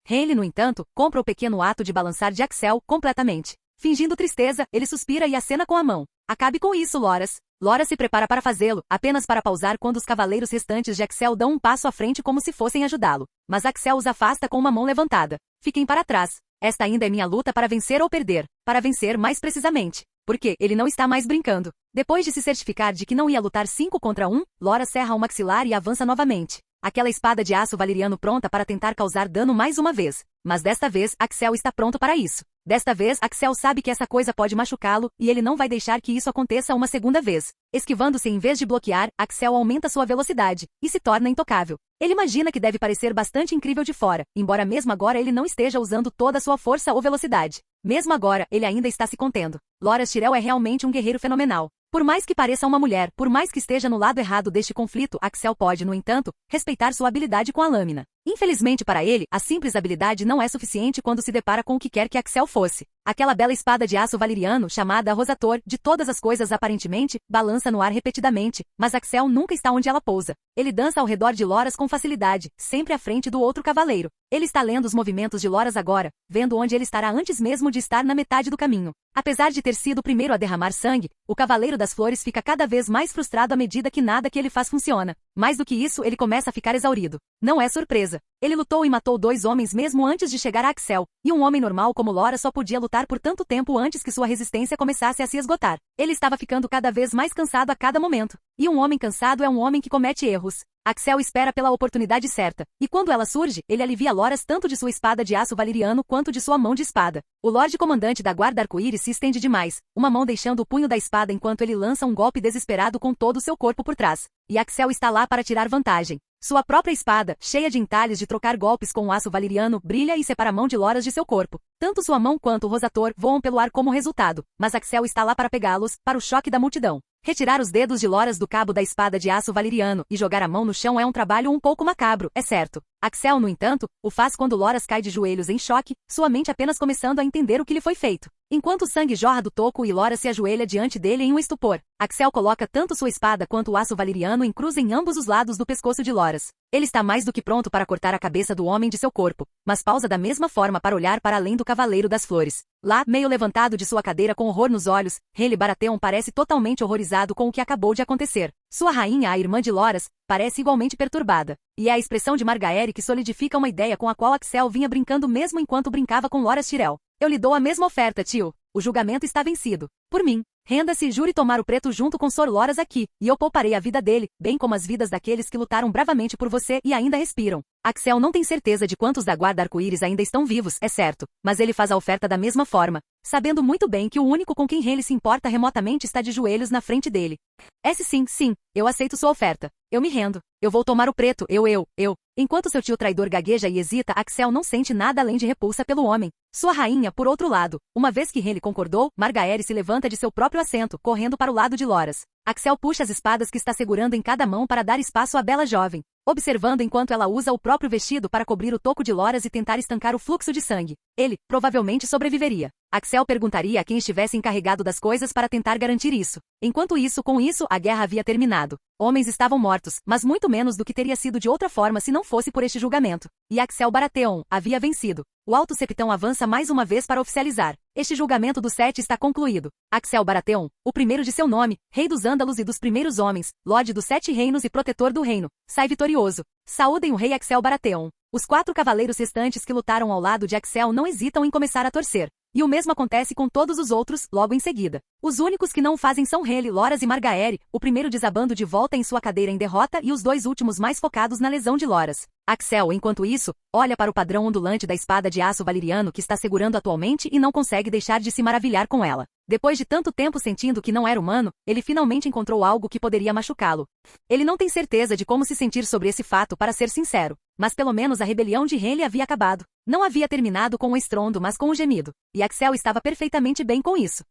Rhaelle, no entanto, compra o pequeno ato de balançar de Axel completamente. Fingindo tristeza, ele suspira e acena com a mão. Acabe com isso, Loras. Loras se prepara para fazê-lo, apenas para pausar quando os cavaleiros restantes de Axel dão um passo à frente como se fossem ajudá-lo. Mas Axel os afasta com uma mão levantada. Fiquem para trás. Esta ainda é minha luta para vencer ou perder. Para vencer mais precisamente. Porque ele não está mais brincando. Depois de se certificar de que não ia lutar 5 contra 1, Loras serra o maxilar e avança novamente. Aquela espada de aço valeriano pronta para tentar causar dano mais uma vez. Mas desta vez, Axel está pronto para isso. Desta vez, Axel sabe que essa coisa pode machucá-lo, e ele não vai deixar que isso aconteça uma segunda vez. Esquivando-se em vez de bloquear, Axel aumenta sua velocidade, e se torna intocável. Ele imagina que deve parecer bastante incrível de fora, embora mesmo agora ele não esteja usando toda a sua força ou velocidade. Mesmo agora, ele ainda está se contendo. Loras Tyrell é realmente um guerreiro fenomenal. Por mais que pareça uma mulher, por mais que esteja no lado errado deste conflito, Axel pode, no entanto, respeitar sua habilidade com a lâmina. Infelizmente para ele, a simples habilidade não é suficiente quando se depara com o que quer que Axel fosse. Aquela bela espada de aço valeriano, chamada Rosator, de todas as coisas aparentemente, balança no ar repetidamente, mas Axel nunca está onde ela pousa. Ele dança ao redor de Loras com facilidade, sempre à frente do outro cavaleiro. Ele está lendo os movimentos de Loras agora, vendo onde ele estará antes mesmo de estar na metade do caminho. Apesar de ter sido o primeiro a derramar sangue, o Cavaleiro das Flores fica cada vez mais frustrado à medida que nada que ele faz funciona. Mais do que isso, ele começa a ficar exaurido. Não é surpresa. Ele lutou e matou 2 homens mesmo antes de chegar a Axel, e um homem normal como Loras só podia lutar por tanto tempo antes que sua resistência começasse a se esgotar. Ele estava ficando cada vez mais cansado a cada momento. E um homem cansado é um homem que comete erros. Axel espera pela oportunidade certa, e quando ela surge, ele alivia Loras tanto de sua espada de aço valeriano quanto de sua mão de espada. O Lorde Comandante da Guarda Arco-Íris se estende demais, uma mão deixando o punho da espada enquanto ele lança um golpe desesperado com todo o seu corpo por trás. E Axel está lá para tirar vantagem. Sua própria espada, cheia de entalhes de trocar golpes com o aço valeriano, brilha e separa a mão de Loras de seu corpo. Tanto sua mão quanto o rosator voam pelo ar como resultado, mas Axel está lá para pegá-los, para o choque da multidão. Retirar os dedos de Loras do cabo da espada de aço valeriano e jogar a mão no chão é um trabalho um pouco macabro, é certo. Axel, no entanto, o faz quando Loras cai de joelhos em choque, sua mente apenas começando a entender o que lhe foi feito. Enquanto o sangue jorra do toco e Loras se ajoelha diante dele em um estupor, Axel coloca tanto sua espada quanto o aço valeriano em cruz em ambos os lados do pescoço de Loras. Ele está mais do que pronto para cortar a cabeça do homem de seu corpo, mas pausa da mesma forma para olhar para além do Cavaleiro das Flores. Lá, meio levantado de sua cadeira com horror nos olhos, Rayleigh Baratheon parece totalmente horrorizado com o que acabou de acontecer. Sua rainha, a irmã de Loras, parece igualmente perturbada. E é a expressão de Margaery que solidifica uma ideia com a qual Axel vinha brincando mesmo enquanto brincava com Loras Tyrell. Eu lhe dou a mesma oferta, tio. O julgamento está vencido. Por mim. Renda-se e jure tomar o preto junto com Sor Loras aqui, e eu pouparei a vida dele, bem como as vidas daqueles que lutaram bravamente por você e ainda respiram. Axel não tem certeza de quantos da guarda arco-íris ainda estão vivos, é certo, mas ele faz a oferta da mesma forma, sabendo muito bem que o único com quem Rayleigh se importa remotamente está de joelhos na frente dele. Sim, eu aceito sua oferta. Eu me rendo. Eu vou tomar o preto, eu. Enquanto seu tio traidor gagueja e hesita, Axel não sente nada além de repulsa pelo homem. Sua rainha, por outro lado, uma vez que Rayleigh concordou, Margaery se levanta de seu próprio assento, correndo para o lado de Loras. Axel puxa as espadas que está segurando em cada mão para dar espaço à bela jovem, observando enquanto ela usa o próprio vestido para cobrir o toco de Loras e tentar estancar o fluxo de sangue. Ele, provavelmente sobreviveria. Axel perguntaria a quem estivesse encarregado das coisas para tentar garantir isso. Enquanto isso, com isso, a guerra havia terminado. Homens estavam mortos, mas muito menos do que teria sido de outra forma se não fosse por este julgamento. E Axel Baratheon havia vencido. O alto septão avança mais uma vez para oficializar. Este julgamento do 7 está concluído. Axel Baratheon, o primeiro de seu nome, rei dos Ândalos e dos primeiros homens, lorde dos 7 reinos e protetor do reino, sai vitorioso. Saúdem o rei Axel Baratheon. Os 4 cavaleiros restantes que lutaram ao lado de Axel não hesitam em começar a torcer. E o mesmo acontece com todos os outros, logo em seguida. Os únicos que não o fazem são Rayleigh, Loras e Margaery, o primeiro desabando de volta em sua cadeira em derrota e os 2 últimos mais focados na lesão de Loras. Axel, enquanto isso, olha para o padrão ondulante da espada de aço valeriano que está segurando atualmente e não consegue deixar de se maravilhar com ela. Depois de tanto tempo sentindo que não era humano, ele finalmente encontrou algo que poderia machucá-lo. Ele não tem certeza de como se sentir sobre esse fato, para ser sincero. Mas pelo menos a rebelião de Rayleigh havia acabado. Não havia terminado com um estrondo, mas com um gemido. E Axel estava perfeitamente bem com isso.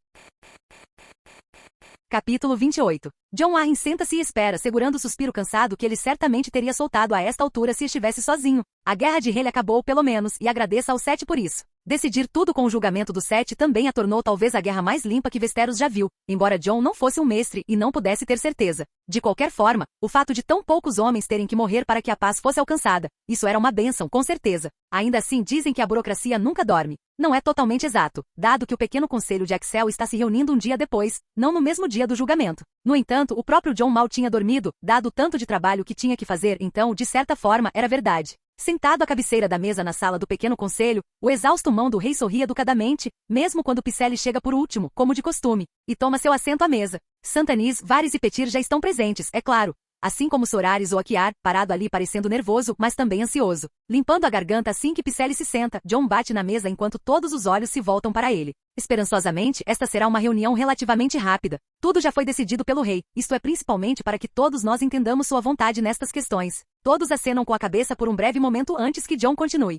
Capítulo 28. Jon Arryn senta-se e espera, segurando o suspiro cansado que ele certamente teria soltado a esta altura se estivesse sozinho. A guerra de Rayleigh acabou pelo menos, e agradeça ao 7 por isso. Decidir tudo com o julgamento do 7 também a tornou talvez a guerra mais limpa que Westeros já viu, embora Jon não fosse um mestre e não pudesse ter certeza. De qualquer forma, o fato de tão poucos homens terem que morrer para que a paz fosse alcançada, isso era uma bênção, com certeza. Ainda assim dizem que a burocracia nunca dorme. Não é totalmente exato, dado que o pequeno conselho de Axel está se reunindo um dia depois, não no mesmo dia do julgamento. No entanto, o próprio Jon mal tinha dormido, dado o tanto de trabalho que tinha que fazer, então, de certa forma, era verdade. Sentado à cabeceira da mesa na sala do pequeno conselho, o exausto mão do rei sorria educadamente, mesmo quando Pycelle chega por último, como de costume, e toma seu assento à mesa. Santanis, Varys e Petyr já estão presentes, é claro. Assim como Sorares ou Aquiar, parado ali parecendo nervoso, mas também ansioso. Limpando a garganta assim que Pycelle se senta, Jon bate na mesa enquanto todos os olhos se voltam para ele. Esperançosamente, esta será uma reunião relativamente rápida. Tudo já foi decidido pelo rei, isto é principalmente para que todos nós entendamos sua vontade nestas questões. Todos acenam com a cabeça por um breve momento antes que Jon continue.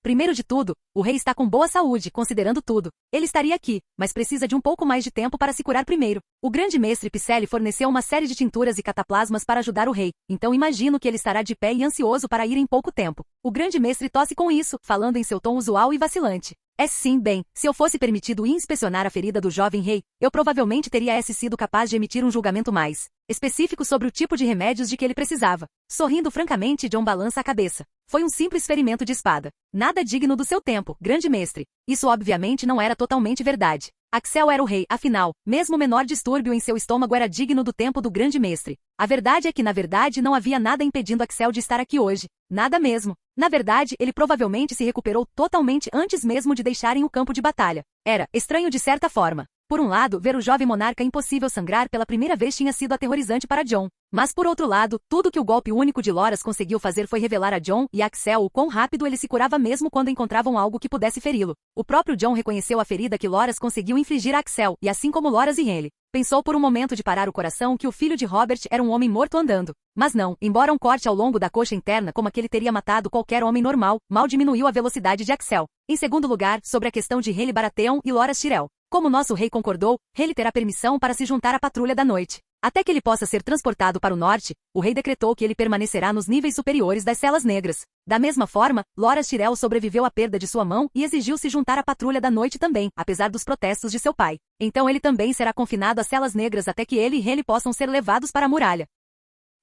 Primeiro de tudo, o rei está com boa saúde, considerando tudo. Ele estaria aqui, mas precisa de um pouco mais de tempo para se curar primeiro. O grande mestre Pycelle forneceu uma série de tinturas e cataplasmas para ajudar o rei, então imagino que ele estará de pé e ansioso para ir em pouco tempo. O grande mestre tosse com isso, falando em seu tom usual e vacilante. Sim, bem, se eu fosse permitido inspecionar a ferida do jovem rei, eu provavelmente teria sido capaz de emitir um julgamento mais específico sobre o tipo de remédios de que ele precisava. Sorrindo francamente, Jon balança a cabeça. Foi um simples ferimento de espada. Nada digno do seu tempo, grande mestre. Isso obviamente não era totalmente verdade. Axel era o rei, afinal, mesmo o menor distúrbio em seu estômago era digno do tempo do grande mestre. A verdade é que na verdade não havia nada impedindo Axel de estar aqui hoje. Nada mesmo. Na verdade, ele provavelmente se recuperou totalmente antes mesmo de deixarem o campo de batalha. Era estranho de certa forma. Por um lado, ver o jovem monarca impossível sangrar pela primeira vez tinha sido aterrorizante para Jon. Mas por outro lado, tudo que o golpe único de Loras conseguiu fazer foi revelar a Jon e Axel o quão rápido ele se curava mesmo quando encontravam algo que pudesse feri-lo. O próprio Jon reconheceu a ferida que Loras conseguiu infligir a Axel, e assim como Loras e ele, pensou por um momento de parar o coração que o filho de Robert era um homem morto andando. Mas não, embora um corte ao longo da coxa interna como aquele teria matado qualquer homem normal, mal diminuiu a velocidade de Axel. Em segundo lugar, sobre a questão de Rhaele Baratheon e Loras Tyrell. Como nosso rei concordou, Rhaele terá permissão para se juntar à patrulha da noite. Até que ele possa ser transportado para o norte, o rei decretou que ele permanecerá nos níveis superiores das celas negras. Da mesma forma, Loras Tyrell sobreviveu à perda de sua mão e exigiu se juntar à patrulha da noite também, apesar dos protestos de seu pai. Então ele também será confinado às celas negras até que ele e Rhaele possam ser levados para a muralha.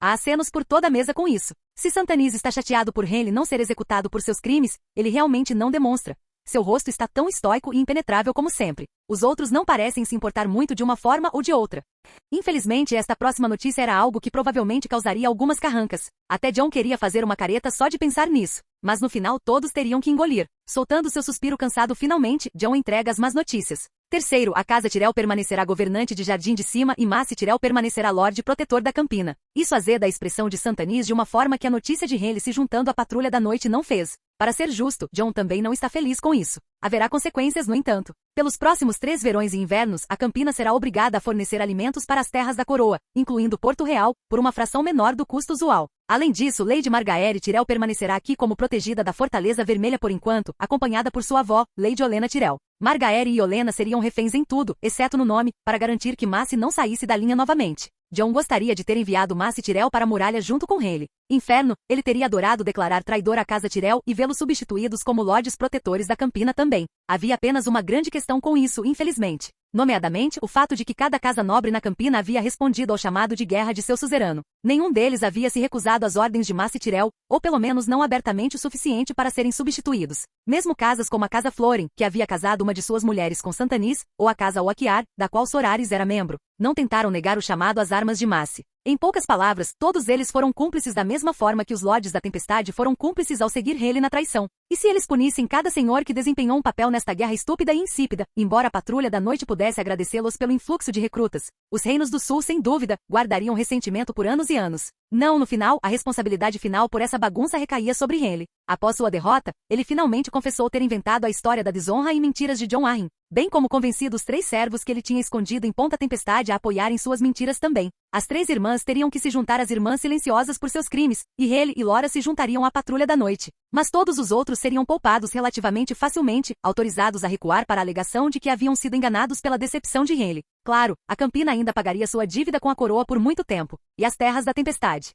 Há acenos por toda a mesa com isso. Se Stannis está chateado por Rhaele não ser executado por seus crimes, ele realmente não demonstra. Seu rosto está tão estoico e impenetrável como sempre. Os outros não parecem se importar muito de uma forma ou de outra. Infelizmente, esta próxima notícia era algo que provavelmente causaria algumas carrancas. Até Jon queria fazer uma careta só de pensar nisso. Mas no final todos teriam que engolir. Soltando seu suspiro cansado finalmente, Jon entrega as más notícias. Terceiro, a casa Tyrell permanecerá governante de Jardim de Cima e Mace Tyrell permanecerá Lorde Protetor da Campina. Isso azeda a expressão de Stannis de uma forma que a notícia de Rhaele se juntando à patrulha da noite não fez. Para ser justo, Jon também não está feliz com isso. Haverá consequências, no entanto. Pelos próximos 3 verões e invernos, a Campina será obrigada a fornecer alimentos para as terras da coroa, incluindo Porto Real, por uma fração menor do custo usual. Além disso, Lady Margaery Tyrell permanecerá aqui como protegida da Fortaleza Vermelha por enquanto, acompanhada por sua avó, Lady Olenna Tyrell. Margaery e Olenna seriam reféns em tudo, exceto no nome, para garantir que Mace não saísse da linha novamente. Jon gostaria de ter enviado Mace Tyrell para a muralha junto com Rhaele. Inferno, ele teria adorado declarar traidor à casa Tyrell e vê-los substituídos como lordes protetores da Campina também. Havia apenas uma grande questão com isso, infelizmente. Nomeadamente, o fato de que cada casa nobre na Campina havia respondido ao chamado de guerra de seu suzerano. Nenhum deles havia se recusado às ordens de Mace Tyrell, ou pelo menos não abertamente o suficiente para serem substituídos. Mesmo casas como a casa Floren, que havia casado uma de suas mulheres com Stannis, ou a casa Oakyar, da qual Soraris era membro, não tentaram negar o chamado às armas de Mace. Em poucas palavras, todos eles foram cúmplices da mesma forma que os Lordes da Tempestade foram cúmplices ao seguir Rhaele na traição. E se eles punissem cada senhor que desempenhou um papel nesta guerra estúpida e insípida, embora a patrulha da noite pudesse agradecê-los pelo influxo de recrutas, os reinos do sul, sem dúvida, guardariam ressentimento por anos e anos. Não, no final, a responsabilidade final por essa bagunça recaía sobre Rhaele. Após sua derrota, ele finalmente confessou ter inventado a história da desonra e mentiras de Jon Arryn, bem como convencido os 3 servos que ele tinha escondido em Ponta Tempestade a apoiarem suas mentiras também. As 3 irmãs teriam que se juntar às irmãs silenciosas por seus crimes, e Rhaele e Loras se juntariam à patrulha da noite. Mas todos os outros seriam poupados relativamente facilmente, autorizados a recuar para a alegação de que haviam sido enganados pela decepção de Rhaele. Claro, a Campina ainda pagaria sua dívida com a coroa por muito tempo, e as terras da Tempestade.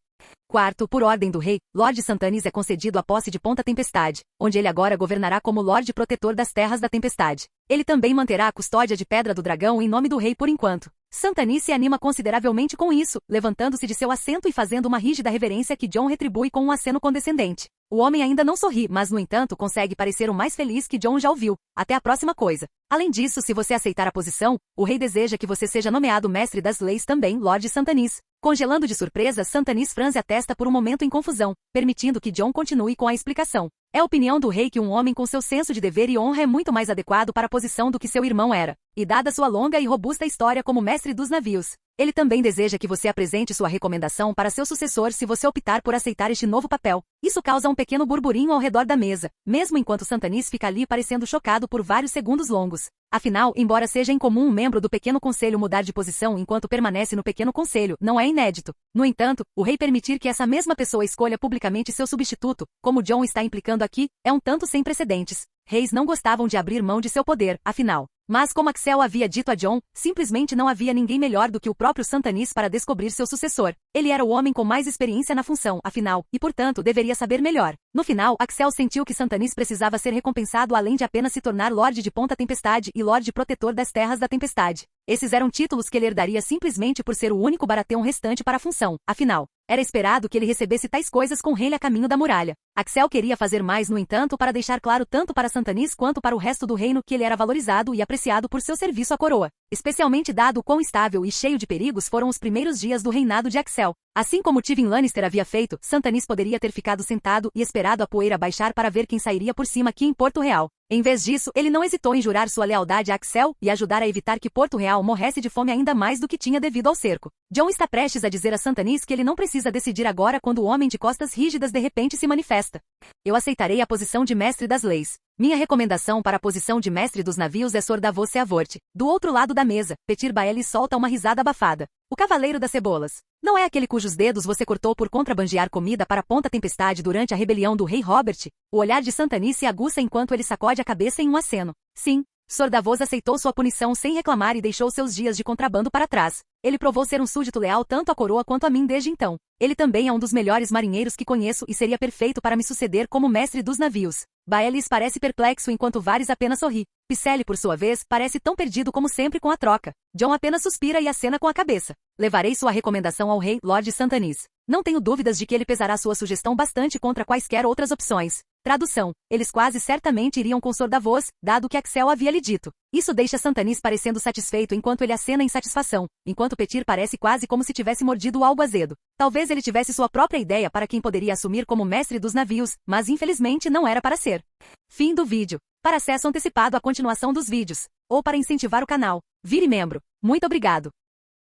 Quarto, por ordem do rei, Lorde Stannis é concedido a posse de Ponta Tempestade, onde ele agora governará como Lorde Protetor das Terras da Tempestade. Ele também manterá a custódia de Pedra do Dragão em nome do rei por enquanto. Stannis se anima consideravelmente com isso, levantando-se de seu assento e fazendo uma rígida reverência que Jon retribui com um aceno condescendente. O homem ainda não sorri, mas no entanto consegue parecer o mais feliz que Jon já ouviu. Até a próxima coisa. Além disso, se você aceitar a posição, o rei deseja que você seja nomeado mestre das leis também, Lorde Stannis. Congelando de surpresa, Stannis franze a testa por um momento em confusão, permitindo que Jon continue com a explicação. É a opinião do rei que um homem com seu senso de dever e honra é muito mais adequado para a posição do que seu irmão era. E dada sua longa e robusta história como mestre dos navios, ele também deseja que você apresente sua recomendação para seu sucessor se você optar por aceitar este novo papel. Isso causa um pequeno burburinho ao redor da mesa, mesmo enquanto Stannis fica ali parecendo chocado por vários segundos longos. Afinal, embora seja incomum um membro do Pequeno Conselho mudar de posição enquanto permanece no Pequeno Conselho, não é inédito. No entanto, o rei permitir que essa mesma pessoa escolha publicamente seu substituto, como Jon está implicando aqui, é um tanto sem precedentes. Reis não gostavam de abrir mão de seu poder, afinal. Mas como Axel havia dito a Jon, simplesmente não havia ninguém melhor do que o próprio Stannis para descobrir seu sucessor. Ele era o homem com mais experiência na função, afinal, e portanto deveria saber melhor. No final, Axel sentiu que Stannis precisava ser recompensado além de apenas se tornar Lorde de Ponta Tempestade e Lorde Protetor das Terras da Tempestade. Esses eram títulos que ele herdaria simplesmente por ser o único Baratheon restante para a função, afinal. Era esperado que ele recebesse tais coisas com Rhaele a caminho da muralha. Axel queria fazer mais, no entanto, para deixar claro tanto para Stannis quanto para o resto do reino que ele era valorizado e apreciado por seu serviço à coroa. Especialmente dado o quão estável e cheio de perigos foram os primeiros dias do reinado de Axel. Assim como Tywin Lannister havia feito, Stannis poderia ter ficado sentado e esperado a poeira baixar para ver quem sairia por cima aqui em Porto Real. Em vez disso, ele não hesitou em jurar sua lealdade a Axel e ajudar a evitar que Porto Real morresse de fome ainda mais do que tinha devido ao cerco. Jon está prestes a dizer a Stannis que ele não precisa decidir agora quando o homem de costas rígidas de repente se manifesta. Eu aceitarei a posição de mestre das leis. Minha recomendação para a posição de mestre dos navios é Sor Davos Seavort. Do outro lado da mesa, Petyr Baelish solta uma risada abafada. O Cavaleiro das Cebolas. Não é aquele cujos dedos você cortou por contrabandear comida para a Ponta Tempestade durante a rebelião do rei Robert? O olhar de Stannis se aguça enquanto ele sacode a cabeça em um aceno. Sim, Sor Davos aceitou sua punição sem reclamar e deixou seus dias de contrabando para trás. Ele provou ser um súdito leal tanto à coroa quanto a mim desde então. Ele também é um dos melhores marinheiros que conheço e seria perfeito para me suceder como mestre dos navios. Baelish parece perplexo enquanto Varys apenas sorri. Pycelle, por sua vez, parece tão perdido como sempre com a troca. Jon apenas suspira e acena com a cabeça. Levarei sua recomendação ao rei, Lord Stannis. Não tenho dúvidas de que ele pesará sua sugestão bastante contra quaisquer outras opções. Tradução. Eles quase certamente iriam com Sor Davos, dado o que Axel havia lhe dito. Isso deixa Stannis parecendo satisfeito enquanto ele acena em satisfação, enquanto Petyr parece quase como se tivesse mordido algo azedo. Talvez ele tivesse sua própria ideia para quem poderia assumir como mestre dos navios, mas infelizmente não era para ser. Fim do vídeo. Para acesso antecipado à continuação dos vídeos, ou para incentivar o canal, vire membro. Muito obrigado.